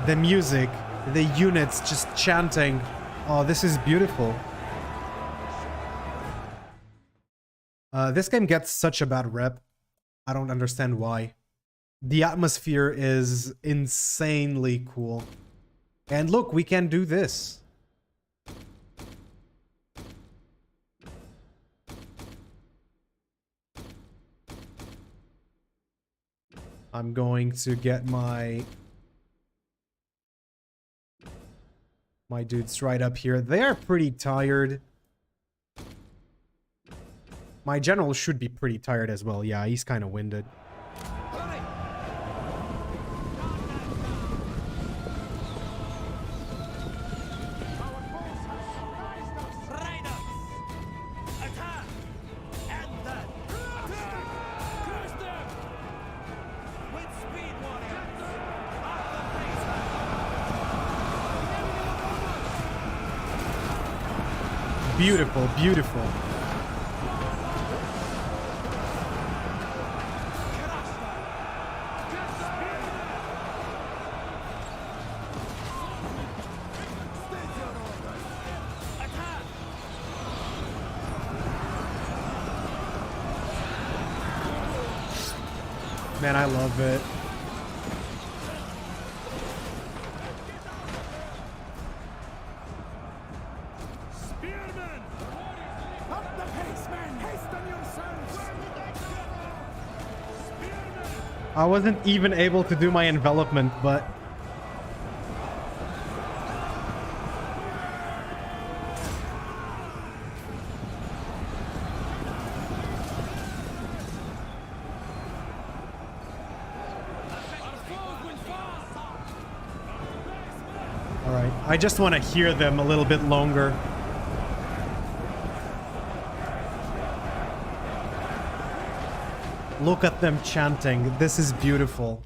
The music, the units just chanting. Oh, this is beautiful. This game gets such a bad rep. I don't understand why. The atmosphere is insanely cool. And look, we can do this. I'm going to get my My dudes right up here. They are pretty tired. My general should be pretty tired as well. Yeah, he's kind of winded. Hurry! Riders! Attack! And then attack! Crush them! With speed, warriors! Off the face! Beautiful, beautiful. Man, I love it. Spearmen! Up the pace, men! Hasten yourselves! Spearmen! I wasn't even able to do my envelopment, but... Alright, I just want to hear them a little bit longer. Look at them chanting. This is beautiful.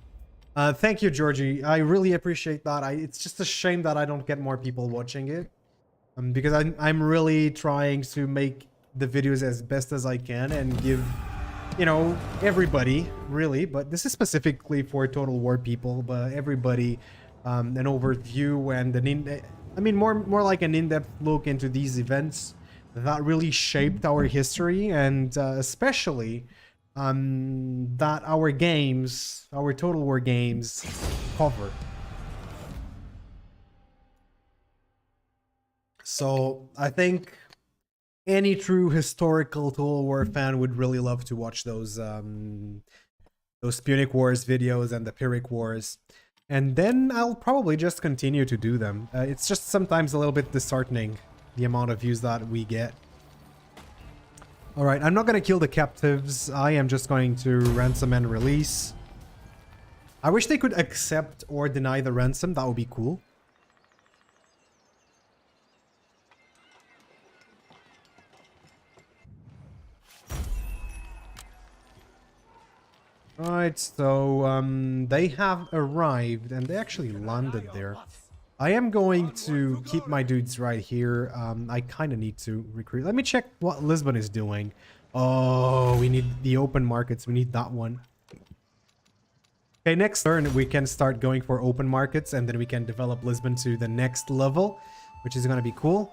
Thank you, Georgie. I really appreciate that. It's just a shame that I don't get more people watching it. Because I'm really trying to make the videos as best as I can and give, you know, everybody, really, but this is specifically for Total War people, but everybody, an overview and more like an in-depth look into these events that really shaped our history, and especially that our games, our Total War games, cover. So I think any true historical Total War fan would really love to watch those Punic Wars videos and the Pyrrhic Wars. And then I'll probably just continue to do them. It's just sometimes a little bit disheartening, the amount of views that we get. Alright, I'm not going to kill the captives. I am just going to ransom and release. I wish they could accept or deny the ransom. That would be cool. Right, so they have arrived and they actually landed there. I am going to keep my dudes right here. I kind of need to recruit. Let me check what Lisbon is doing. Oh, we need the open markets. We need that one. Okay, next turn we can start going for open markets, and then we can develop Lisbon to the next level, which is going to be cool.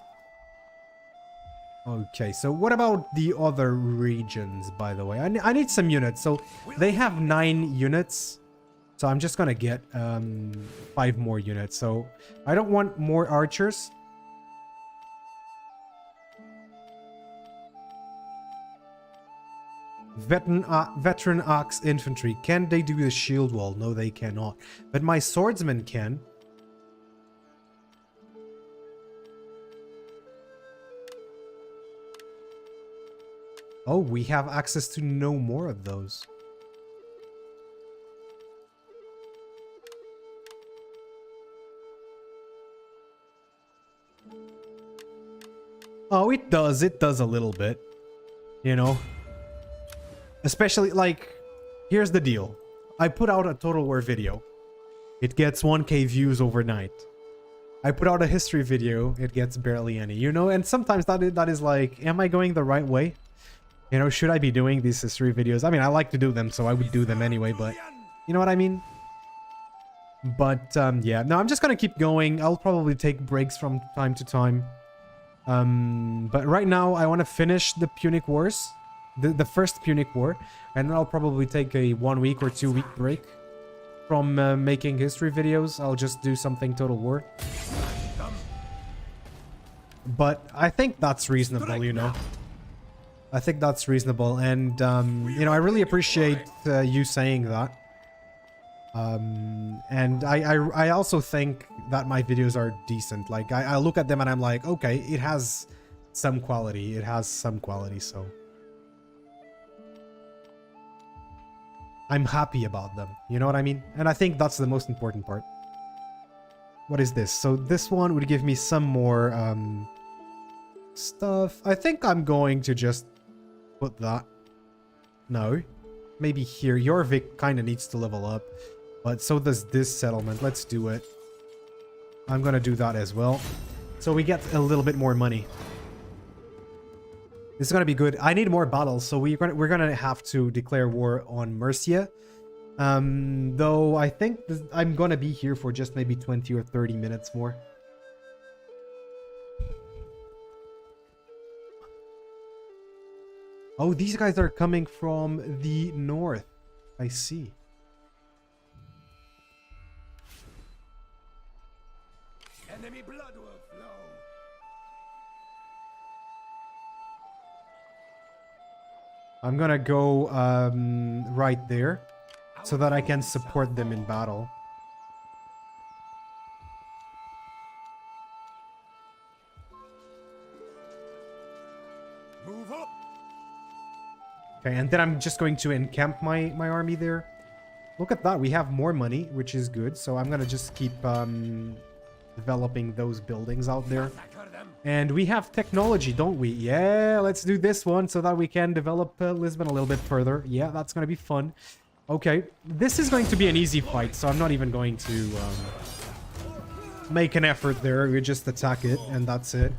Okay, so what about the other regions, by the way? I need some units. So they have 9 units. So I'm just going to get 5 more units. So I don't want more archers. Veteran Ox Infantry. Can they do the shield wall? No, they cannot. But my swordsmen can. Oh, we have access to no more of those. Oh, it does a little bit, you know. Especially, like, here's the deal. I put out a Total War video. It gets 1K views overnight. I put out a history video. It gets barely any, you know. And sometimes that is like, am I going the right way? You know, should I be doing these history videos? I mean, I like to do them, so I would do them anyway, but you know what I mean? But, yeah. No, I'm just gonna keep going. I'll probably take breaks from time to time. But right now, I want to finish the Punic Wars. The first Punic War. And then I'll probably take a 1 week or 2 week break from making history videos. I'll just do something Total War. But I think that's reasonable, you know. I think that's reasonable, and you know, I really appreciate you saying that. And I also think that my videos are decent. Like, I look at them and I'm like, okay, it has some quality. It has some quality, so I'm happy about them. You know what I mean? And I think that's the most important part. What is this? So this one would give me some more stuff. I think I'm going to just put that. No. Maybe here. Jorvik kind of needs to level up. But so does this settlement. Let's do it. I'm going to do that as well. So we get a little bit more money. This is going to be good. I need more battles. So we're going to have to declare war on Mercia. Though I think I'm going to be here for just maybe 20 or 30 minutes more. Oh, these guys are coming from the north. I see. Enemy blood will flow. I'm gonna go right there so that I can support them in battle. Move up. Okay, and then I'm just going to encamp my army there. Look at that, we have more money, which is good. So I'm gonna just keep developing those buildings out there. And we have technology, don't we? Yeah, let's do this one so that we can develop Lisbon a little bit further. Yeah, that's gonna be fun. Okay, this is going to be an easy fight, so I'm not even going to make an effort there. We just attack it, and that's it.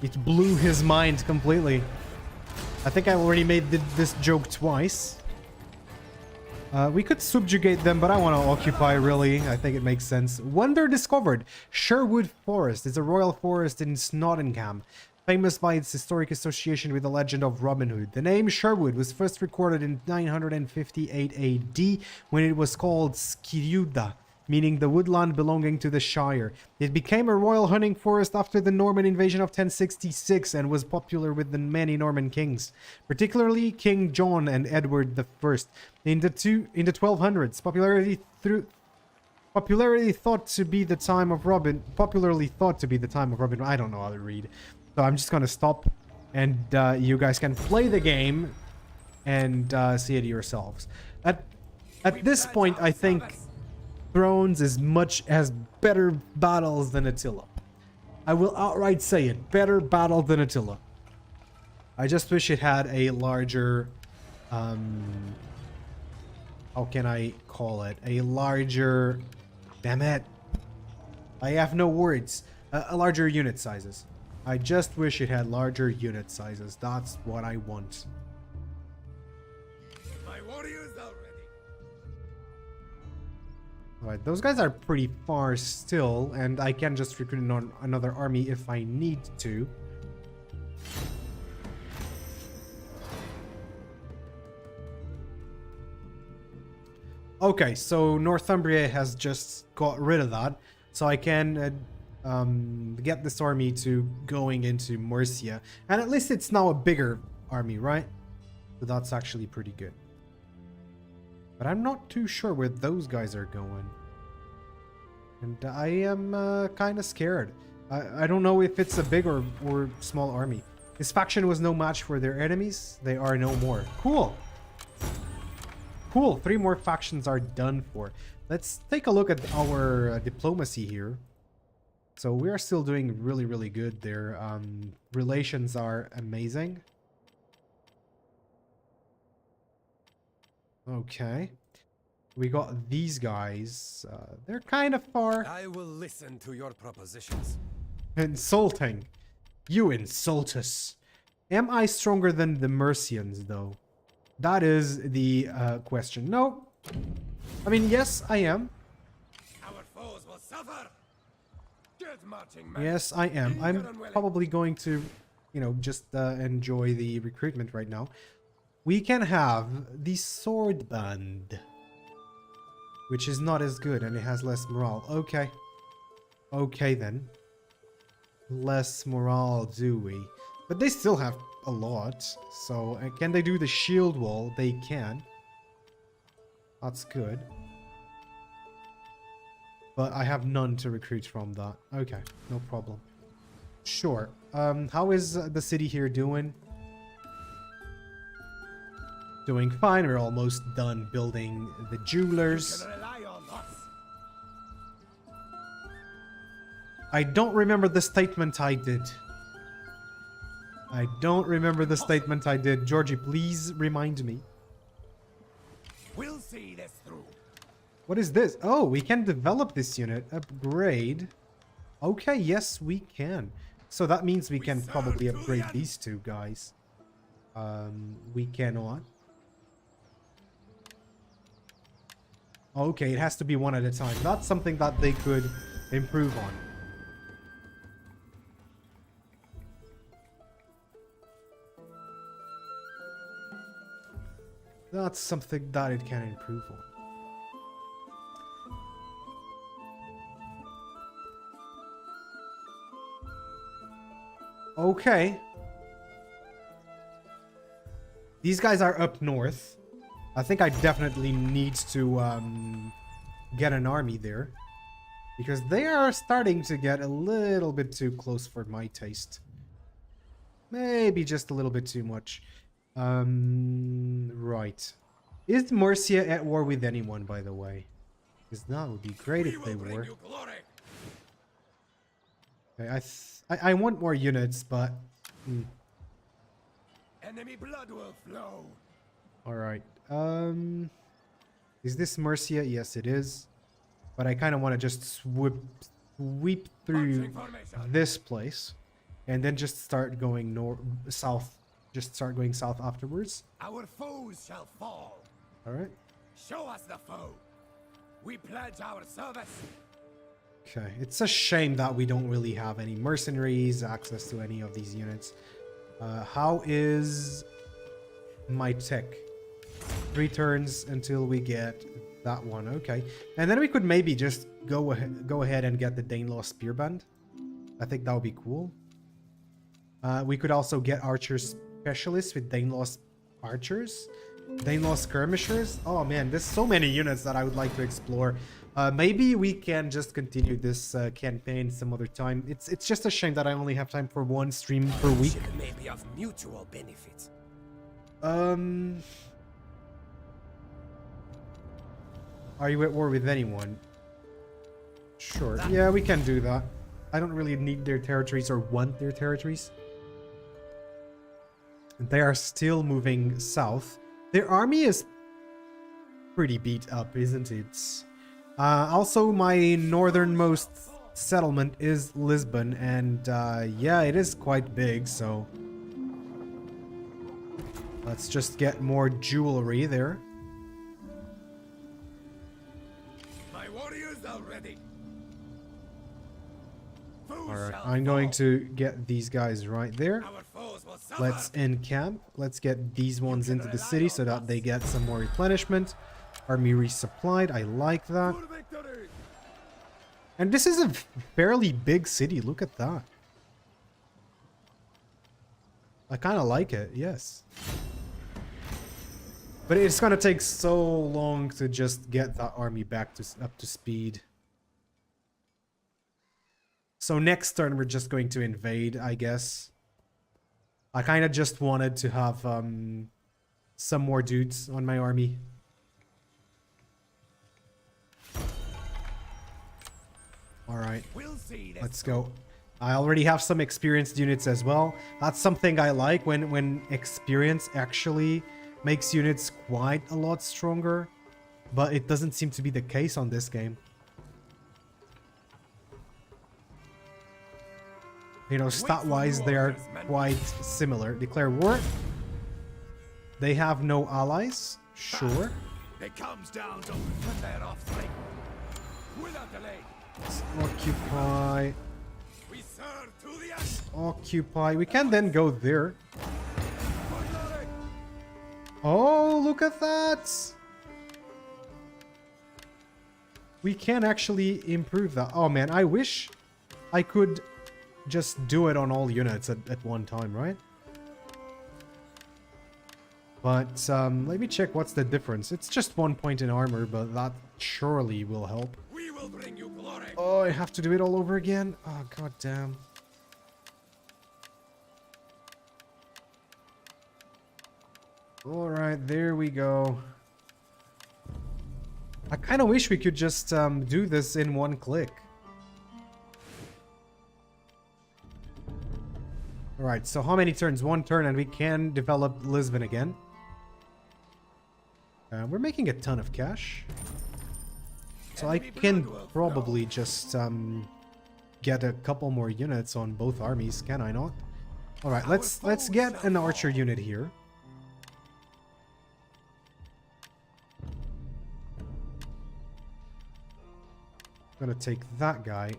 It blew his mind completely. I think I already made this joke twice. We could subjugate them, but I want to occupy, really. I think it makes sense. Wonder discovered. Sherwood Forest is a royal forest in Nottingham, famous by its historic association with the legend of Robin Hood. The name Sherwood was first recorded in 958 AD when it was called Skiriuda, meaning the woodland belonging to the Shire. It became a royal hunting forest after the Norman invasion of 1066 and was popular with the many Norman kings, particularly King John and Edward I. In the 1200s, popularity thought to be the time of Robin. I don't know how to read, so I'm just gonna stop, and you guys can play the game and see it yourselves. At this point, I think Thrones has better battles than Attila. I will outright say it. Better battle than Attila. I just wish it had a larger... how can I call it? A larger... Damn it. I have no words. A larger unit sizes. I just wish it had larger unit sizes. That's what I want. My warriors are ready. Alright, those guys are pretty far still, and I can just recruit on another army if I need to. Okay, so Northumbria has just got rid of that, so I can get this army to going into Mercia, and at least it's now a bigger army, right? So that's actually pretty good. But I'm not too sure where those guys are going. And I am kind of scared. I don't know if it's a big or small army. This faction was no match for their enemies. They are no more. Cool. Cool. 3 more factions are done for. Let's take a look at our diplomacy here. So we are still doing really, really good there. Relations are amazing. Okay. We got these guys. They're kind of far. I will listen to your propositions. Insulting. You insult us. Am I stronger than the Mercians, though? That is the question. No. I mean, yes, I am. Our foes will suffer. Good marching men. Yes, I am. I'm probably going to, you know, just enjoy the recruitment right now. We can have the sword band, which is not as good and it has less morale. Okay. Okay then. Less morale, do we? But they still have a lot. So can they do the shield wall? They can. That's good. But I have none to recruit from that. Okay, no problem. Sure. How is the city here doing? Doing fine. We're almost done building the jewelers. You can rely on us. I don't remember the statement I did. I don't remember the statement I did. Georgie, please remind me. We'll see this through. What is this? Oh, we can develop this unit. Upgrade. Okay, yes, we can. So that means we can probably upgrade these two guys. We cannot. Okay, it has to be one at a time. That's something that they could improve on. That's something that it can improve on. Okay. These guys are up north. I think I definitely need to get an army there. Because they are starting to get a little bit too close for my taste. Maybe just a little bit too much. Right. Is Mercia at war with anyone, by the way? Because that would be great if they were. Okay, I want more units, but... Enemy blood will flow. Alright. Is this Mercia? Yes, it is. But I kind of want to just sweep through this place. And then just start going south. Just start going south afterwards. Our foes shall fall. Alright. Show us the foe. We pledge our service. Okay, it's a shame that we don't really have any mercenaries, access to any of these units. How is my tech? 3 turns until we get that one. Okay, and then we could maybe just go ahead and get the Danelaw Spearband. I think that would be cool. We could also get archer specialists with Danelaw archers, Danelaw skirmishers. Oh man, there's so many units that I would like to explore. Maybe we can just continue this campaign some other time. It's just a shame that I only have time for 1 stream per week. May be of mutual benefit. Are you at war with anyone? Sure. Yeah, we can do that. I don't really need their territories or want their territories. They are still moving south. Their army is pretty beat up, isn't it? Also, my northernmost settlement is Lisbon, and yeah, it is quite big, so let's just get more jewelry there. My warriors are ready. Alright, I'm going to get these guys right there. Let's encamp. Let's get these ones into the city so that they get some more replenishment. Army resupplied. I like that. And this is a fairly big city. Look at that. I kind of like it. Yes. But it's going to take so long to just get that army back to up to speed. So next turn we're just going to invade, I guess. I kind of just wanted to have some more dudes on my army. Alright, let's go. I already have some experienced units as well. That's something I like when experience actually makes units quite a lot stronger. But it doesn't seem to be the case on this game. You know, stat-wise, they are quite similar. Declare war. They have no allies. Sure. It comes down to their offspring. Without delay. Let's occupy. We serve to the end. Occupy. We can then go there. Oh, look at that. We can actually improve that. Oh man, I wish I could just do it on all units at one time, right? But let me check what's the difference. It's just 1 point in armor, but that surely will help. We will bring you glory. Oh, I have to do it all over again? Oh, god damn. Alright, there we go. I kind of wish we could just do this in one click. Alright, so how many turns? 1 turn and we can develop Lisbon again. We're making a ton of cash. So I can probably just get a couple more units on both armies, can I not? Alright, let's get an archer unit here. I'm gonna take that guy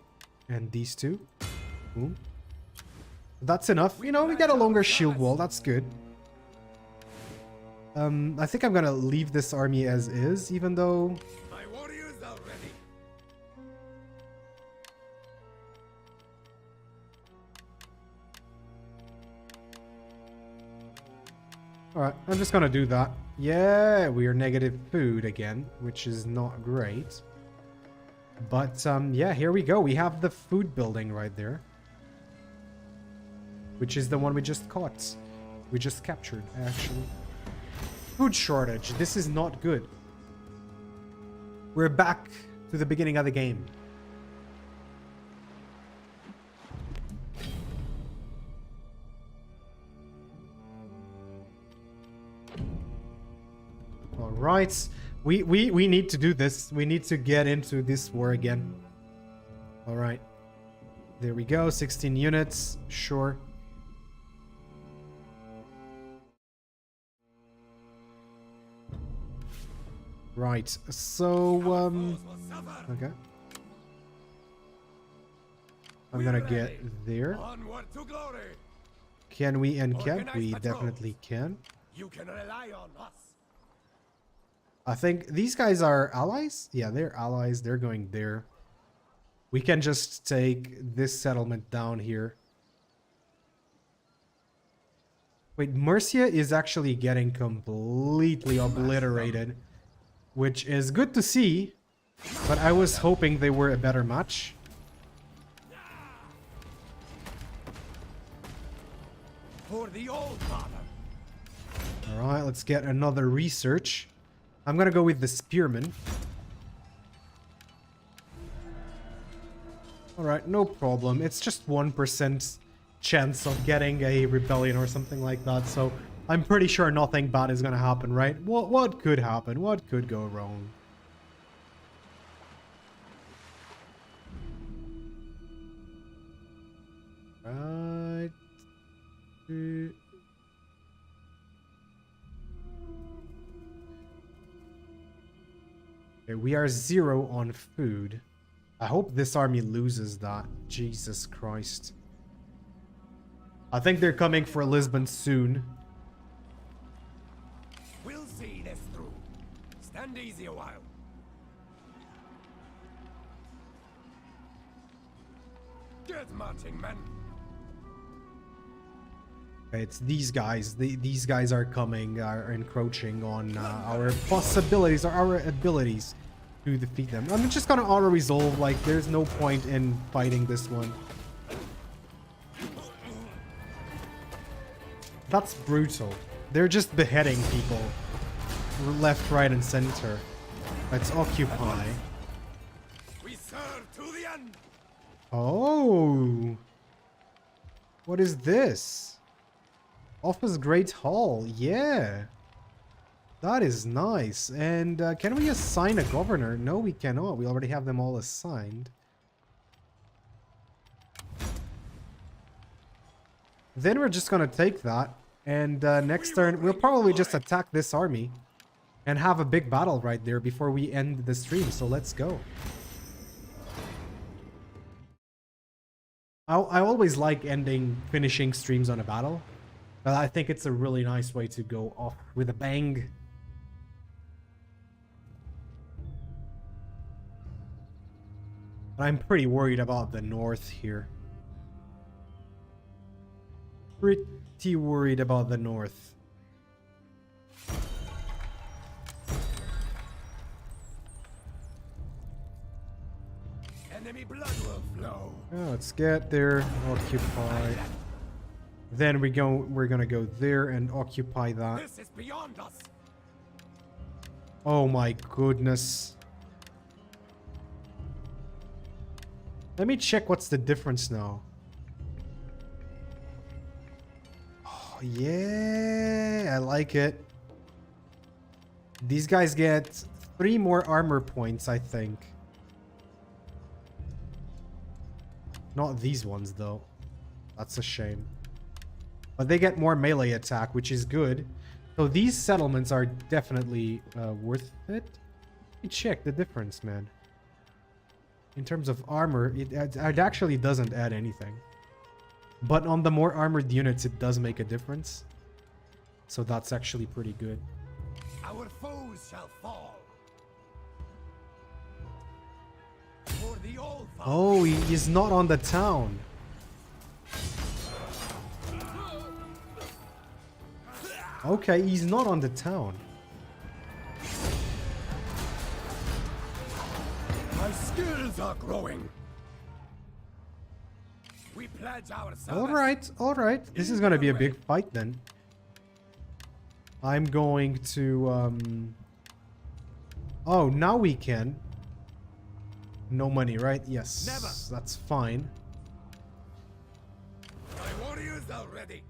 and these two. Boom. That's enough. You know, we get a longer shield wall. That's good. I think I'm gonna leave this army as is, even though... My warriors are ready. Alright, I'm just gonna do that. Yeah, we are negative food again, which is not great. But, yeah, here we go. We have the food building right there. Which is the one we just caught. We just captured, actually. Food shortage. This is not good. We're back to the beginning of the game. All right. We need to do this. We need to get into this war again. All right. There we go. 16 units. Sure. Right, so, okay. I'm gonna get there. Onward to glory. Can we encamp? We definitely can. You can rely on us. I think these guys are allies? Yeah, they're allies. They're going there. We can just take this settlement down here. Wait, Mercia is actually getting completely obliterated. Which is good to see, but I was hoping they were a better match. For the old father. Alright, let's get another research. I'm gonna go with the spearman. Alright, no problem. It's just 1% chance of getting a rebellion or something like that, so I'm pretty sure nothing bad is gonna happen, right? What could happen? What could go wrong? Right. Okay, we are 0 on food. I hope this army loses that. Jesus Christ. I think they're coming for Lisbon soon. We'll see this through. Stand easy a while. Get marching, men. Okay, it's these guys. These guys are coming, are encroaching on our possibilities or our abilities to defeat them. I'm just gonna auto-resolve, like, there's no point in fighting this one. That's brutal. They're just beheading people. Left, right, and center. Let's occupy. We serve to the end. Oh. What is this? Office Great Hall. Yeah. That is nice. And can we assign a governor? No, we cannot. We already have them all assigned. Then we're just gonna take that. And next turn, we'll probably just attack this army. And have a big battle right there before we end the stream. So let's go. I always like finishing streams on a battle. But I think it's a really nice way to go off with a bang. But I'm pretty worried about the north here. Pretty worried about the north. flow. Let's get there. Occupy. Then we're gonna go there and occupy that. This is beyond us. Oh my goodness. Let me check what's the difference now. Oh yeah, I like it. These guys get 3 more armor points, I think. Not these ones though. That's a shame. But they get more melee attack, which is good. So these settlements are definitely worth it. Let me check the difference, man. In terms of armor, it actually doesn't add anything. But on the more armored units, it does make a difference. So that's actually pretty good. Our foes shall fall. For the old father. Oh, he is not on the town. Okay, he's not on the town. My skills are growing. We pledge ourselves. All right. This is gonna be a big fight then. I'm going to Oh, now we can. No money, right? Yes. Never. That's fine. My warriors are ready.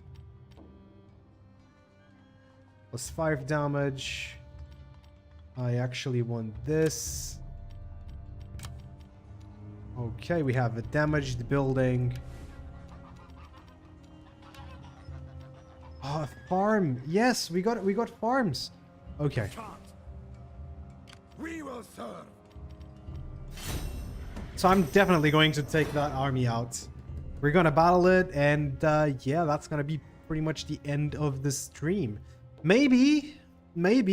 Plus 5 damage. I actually want this. Okay, we have a damaged building. Oh, a farm. Yes, we got farms. Okay. We will serve. So I'm definitely going to take that army out. We're gonna battle it, and yeah, that's gonna be pretty much the end of the stream. Maybe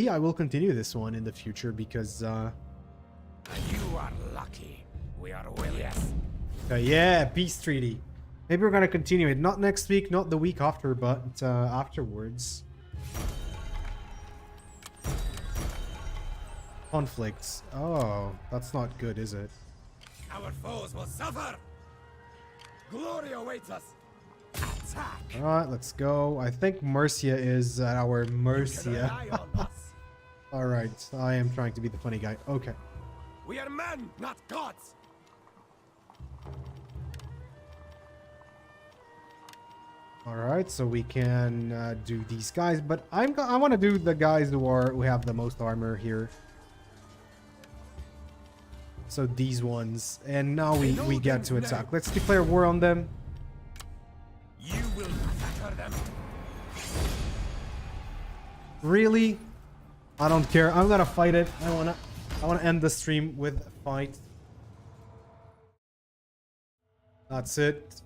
I will continue this one in the future because You are lucky. We are willies. yeah, peace treaty. Maybe we're gonna continue it. Not next week, not the week after, but afterwards. Conflicts. Oh, that's not good, is it? Our foes will suffer. Glory awaits us. Attack. Alright, let's go. I think Mercia is at our You can Mercia. rely on us. Alright, I am trying to be the funny guy. Okay. We are men, not gods. Alright, so we can do these guys, but I want to do the guys who have the most armor here. So these ones, and now we get to attack. Let's declare war on them. You will massacre them. Really? I don't care. I'm gonna fight it. I wanna end the stream with a fight. That's it.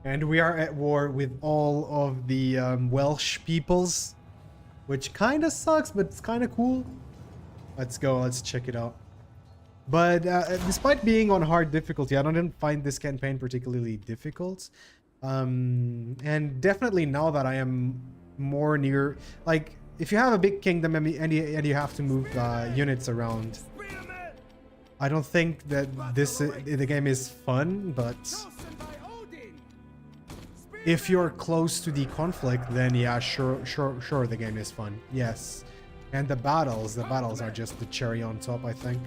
And we are at war with all of the Welsh peoples, which kind of sucks, but it's kind of cool. Let's go. Let's check it out. But despite being on hard difficulty, I didn't find this campaign particularly difficult. And definitely now that I am more near, like, if you have a big kingdom and you have to move units around, I don't think that the game is fun, but if you're close to the conflict, then yeah, sure, the game is fun. Yes. And the battles are just the cherry on top, I think.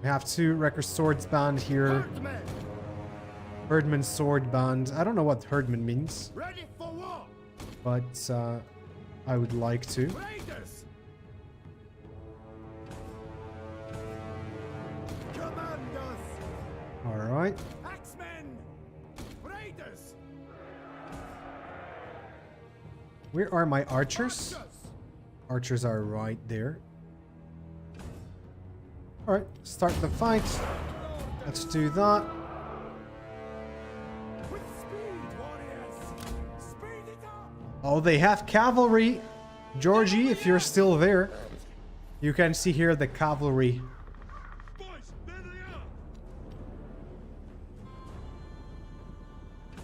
We have 2 Wrecker Swords band here. Herdman Sword band. I don't know what Herdman means. Ready for war. But I would like to. Raiders. Commandos. Alright. Axemen. Raiders. Where are my archers? Archers are right there. Alright, start the fight. Let's do that. With speed, warriors. Speed it up. Oh, they have cavalry. Georgie, if you're still there, you can see here the cavalry. Boys, there they are.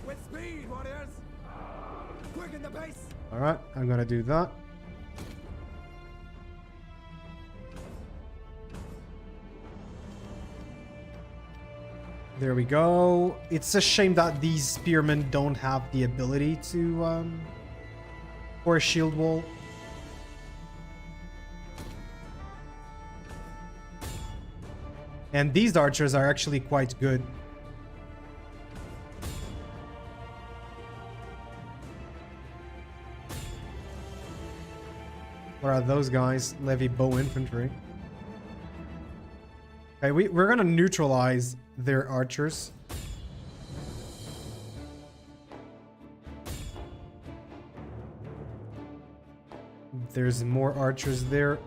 With speed, warriors. Quicken the pace. Alright, I'm gonna do that. There we go. It's a shame that these spearmen don't have the ability to for a shield wall. And these archers are actually quite good. What are those guys? Levy bow infantry. Okay, we're gonna neutralize their archers. There's more archers there.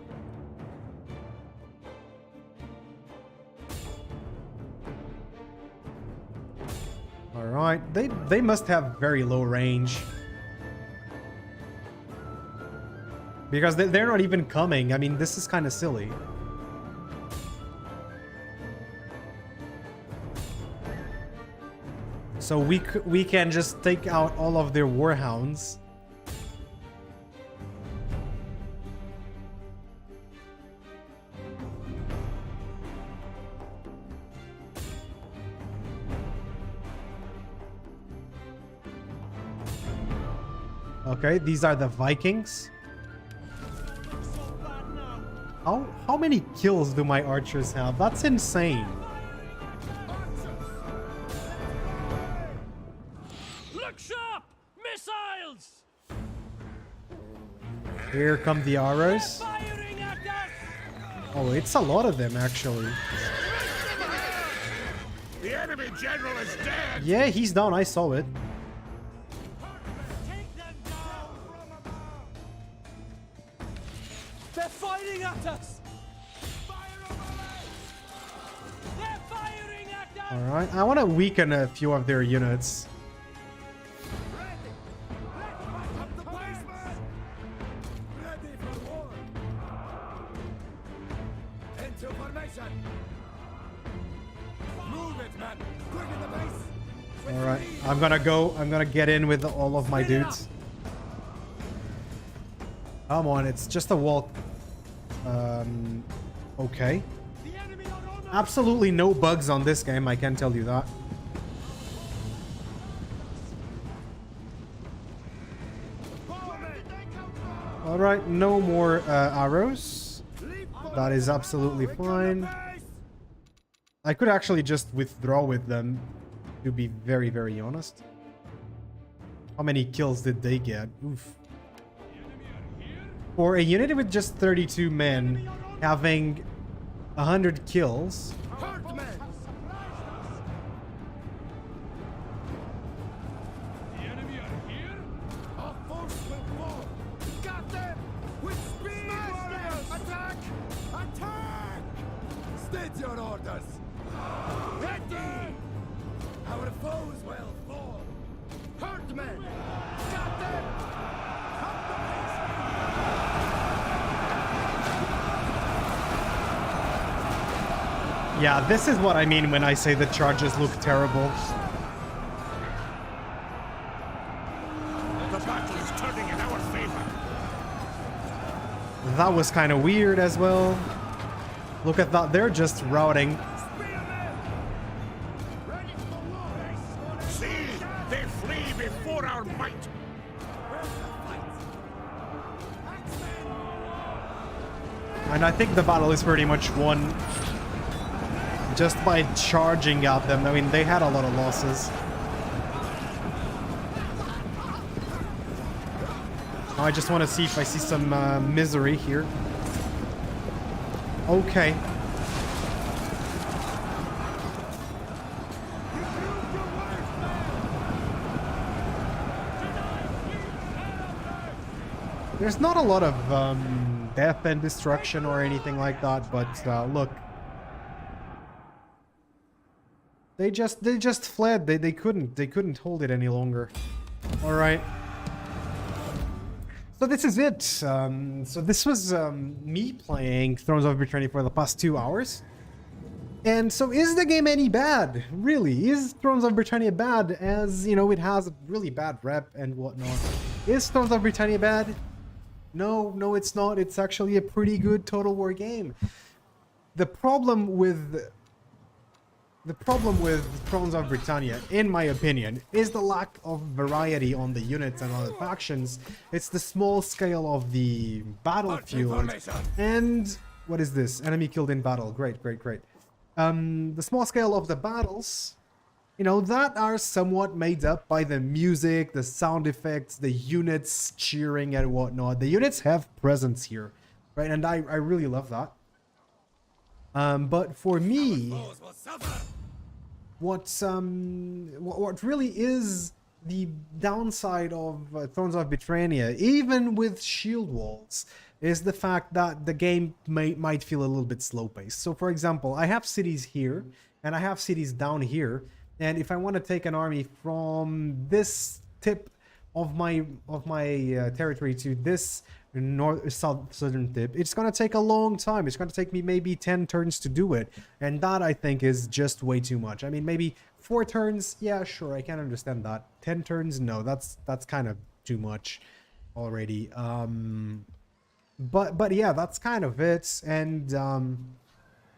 All right, they must have very low range. Because they're not even coming. I mean, this is kind of silly. So we can just take out all of their warhounds. Okay, these are the Vikings. How many kills do my archers have? That's insane. Look sharp! Missiles! Here come the arrows. Firing at us! Oh, it's a lot of them actually. The enemy general is dead! Yeah, he's down. I saw it. Take them down from above! They're firing at us! They're firing at us! All right, I want to weaken a few of their units. All right, I'm gonna get in with all of my dudes. Come on, it's just a wall. Okay. Absolutely no bugs on this game, I can tell you that. Alright, no more arrows. That is absolutely fine. I could actually just withdraw with them, to be very, very honest. How many kills did they get? Oof. For a unit with just 32 men, having 100 kills. Yeah, this is what I mean when I say the charges look terrible. The battle is turning in our favor. That was kind of weird as well. Look at that, they're just routing. See, they flee before our might. And I think the battle is pretty much won just by charging at them. I mean, they had a lot of losses. Now I just want to see if I see some misery here. Okay. There's not a lot of death and destruction or anything like that, but look. They just fled. They couldn't hold it any longer. All right. So this is it. So this was me playing Thrones of Brittania for the past 2 hours. And so is the game any bad? Really? Is Thrones of Brittania bad? As, you know, it has a really bad rep and whatnot. Is Thrones of Brittania bad? No, it's not. It's actually a pretty good Total War game. The problem with the problem with Thrones of Brittania, in my opinion, is the lack of variety on the units and on the factions. It's the small scale of the battlefield. And what is this? Enemy killed in battle. Great, great, great. The small scale of the battles, you know, that are somewhat made up by the music, the sound effects, the units cheering and whatnot. The units have presence here, right? And I really love that. But for me, what really is the downside of Thrones of Brittania, even with shield walls, is the fact that the game might feel a little bit slow paced. So for example, I have cities here and I have cities down here, and if I want to take an army from this tip of my territory to this southern tip, it's gonna take a long time. It's gonna take me maybe 10 turns to do it, and that I think is just way too much. I mean, maybe 4 turns, yeah, sure, I can understand that. 10 turns, no, that's kind of too much already. But yeah, that's kind of it. And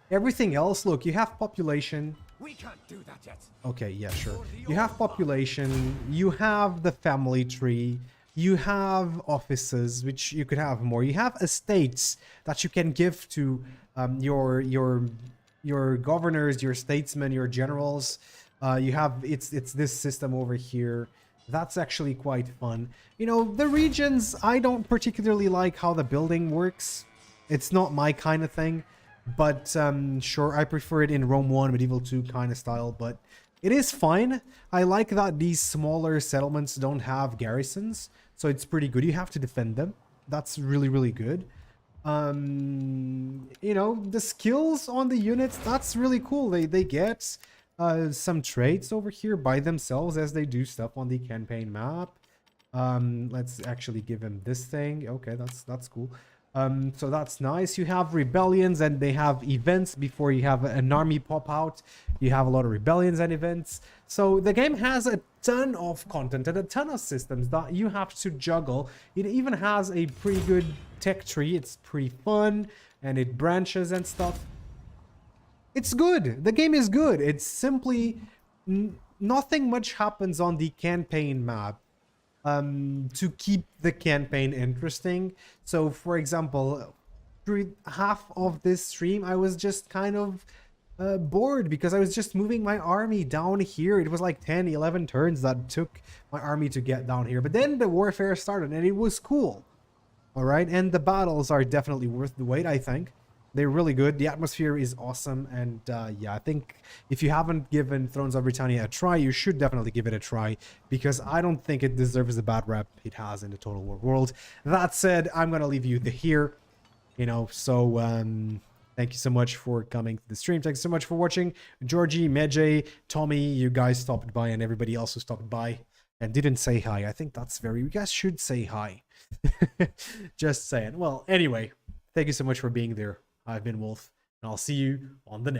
everything else, look, you have population. We can't do that yet. Okay, yeah, sure. You have population, you have the family tree, you have offices, which you could have more. You have estates that you can give to your governors, your statesmen, your generals. You have it's this system over here. That's actually quite fun. You know, the regions, I don't particularly like how the building works. It's not my kind of thing. But sure, I prefer it in Rome 1, Medieval 2 kind of style, but it is fine. I like that these smaller settlements don't have garrisons, so it's pretty good. You have to defend them. That's really, really good. You know, the skills on the units, that's really cool. They get some traits over here by themselves as they do stuff on the campaign map. Let's actually give him this thing. Okay, that's cool. So that's nice. You have rebellions and they have events before you have an army pop out. You have a lot of rebellions and events. So the game has a ton of content and a ton of systems that you have to juggle. It even has a pretty good tech tree. It's pretty fun and it branches and stuff. It's good. The game is good. It's simply nothing much happens on the campaign map to keep the campaign interesting. So for example, through half of this stream I was just kind of bored because I was just moving my army down here. It was like 10-11 turns that took my army to get down here, but then the warfare started and it was cool. All right, and the battles are definitely worth the wait. I think they're really good. The atmosphere is awesome, and yeah, I think if you haven't given Thrones of Brittania a try, you should definitely give it a try, because I don't think it deserves the bad rep it has in the Total War world. That said, I'm gonna leave you here, you know, so thank you so much for coming to the stream. Thanks so much for watching. Georgie, Medjay, Tommy, you guys stopped by, and everybody else who stopped by and didn't say hi. I think that's you guys should say hi. Just saying. Well, anyway, thank you so much for being there. I've been Wolf, and I'll see you on the next.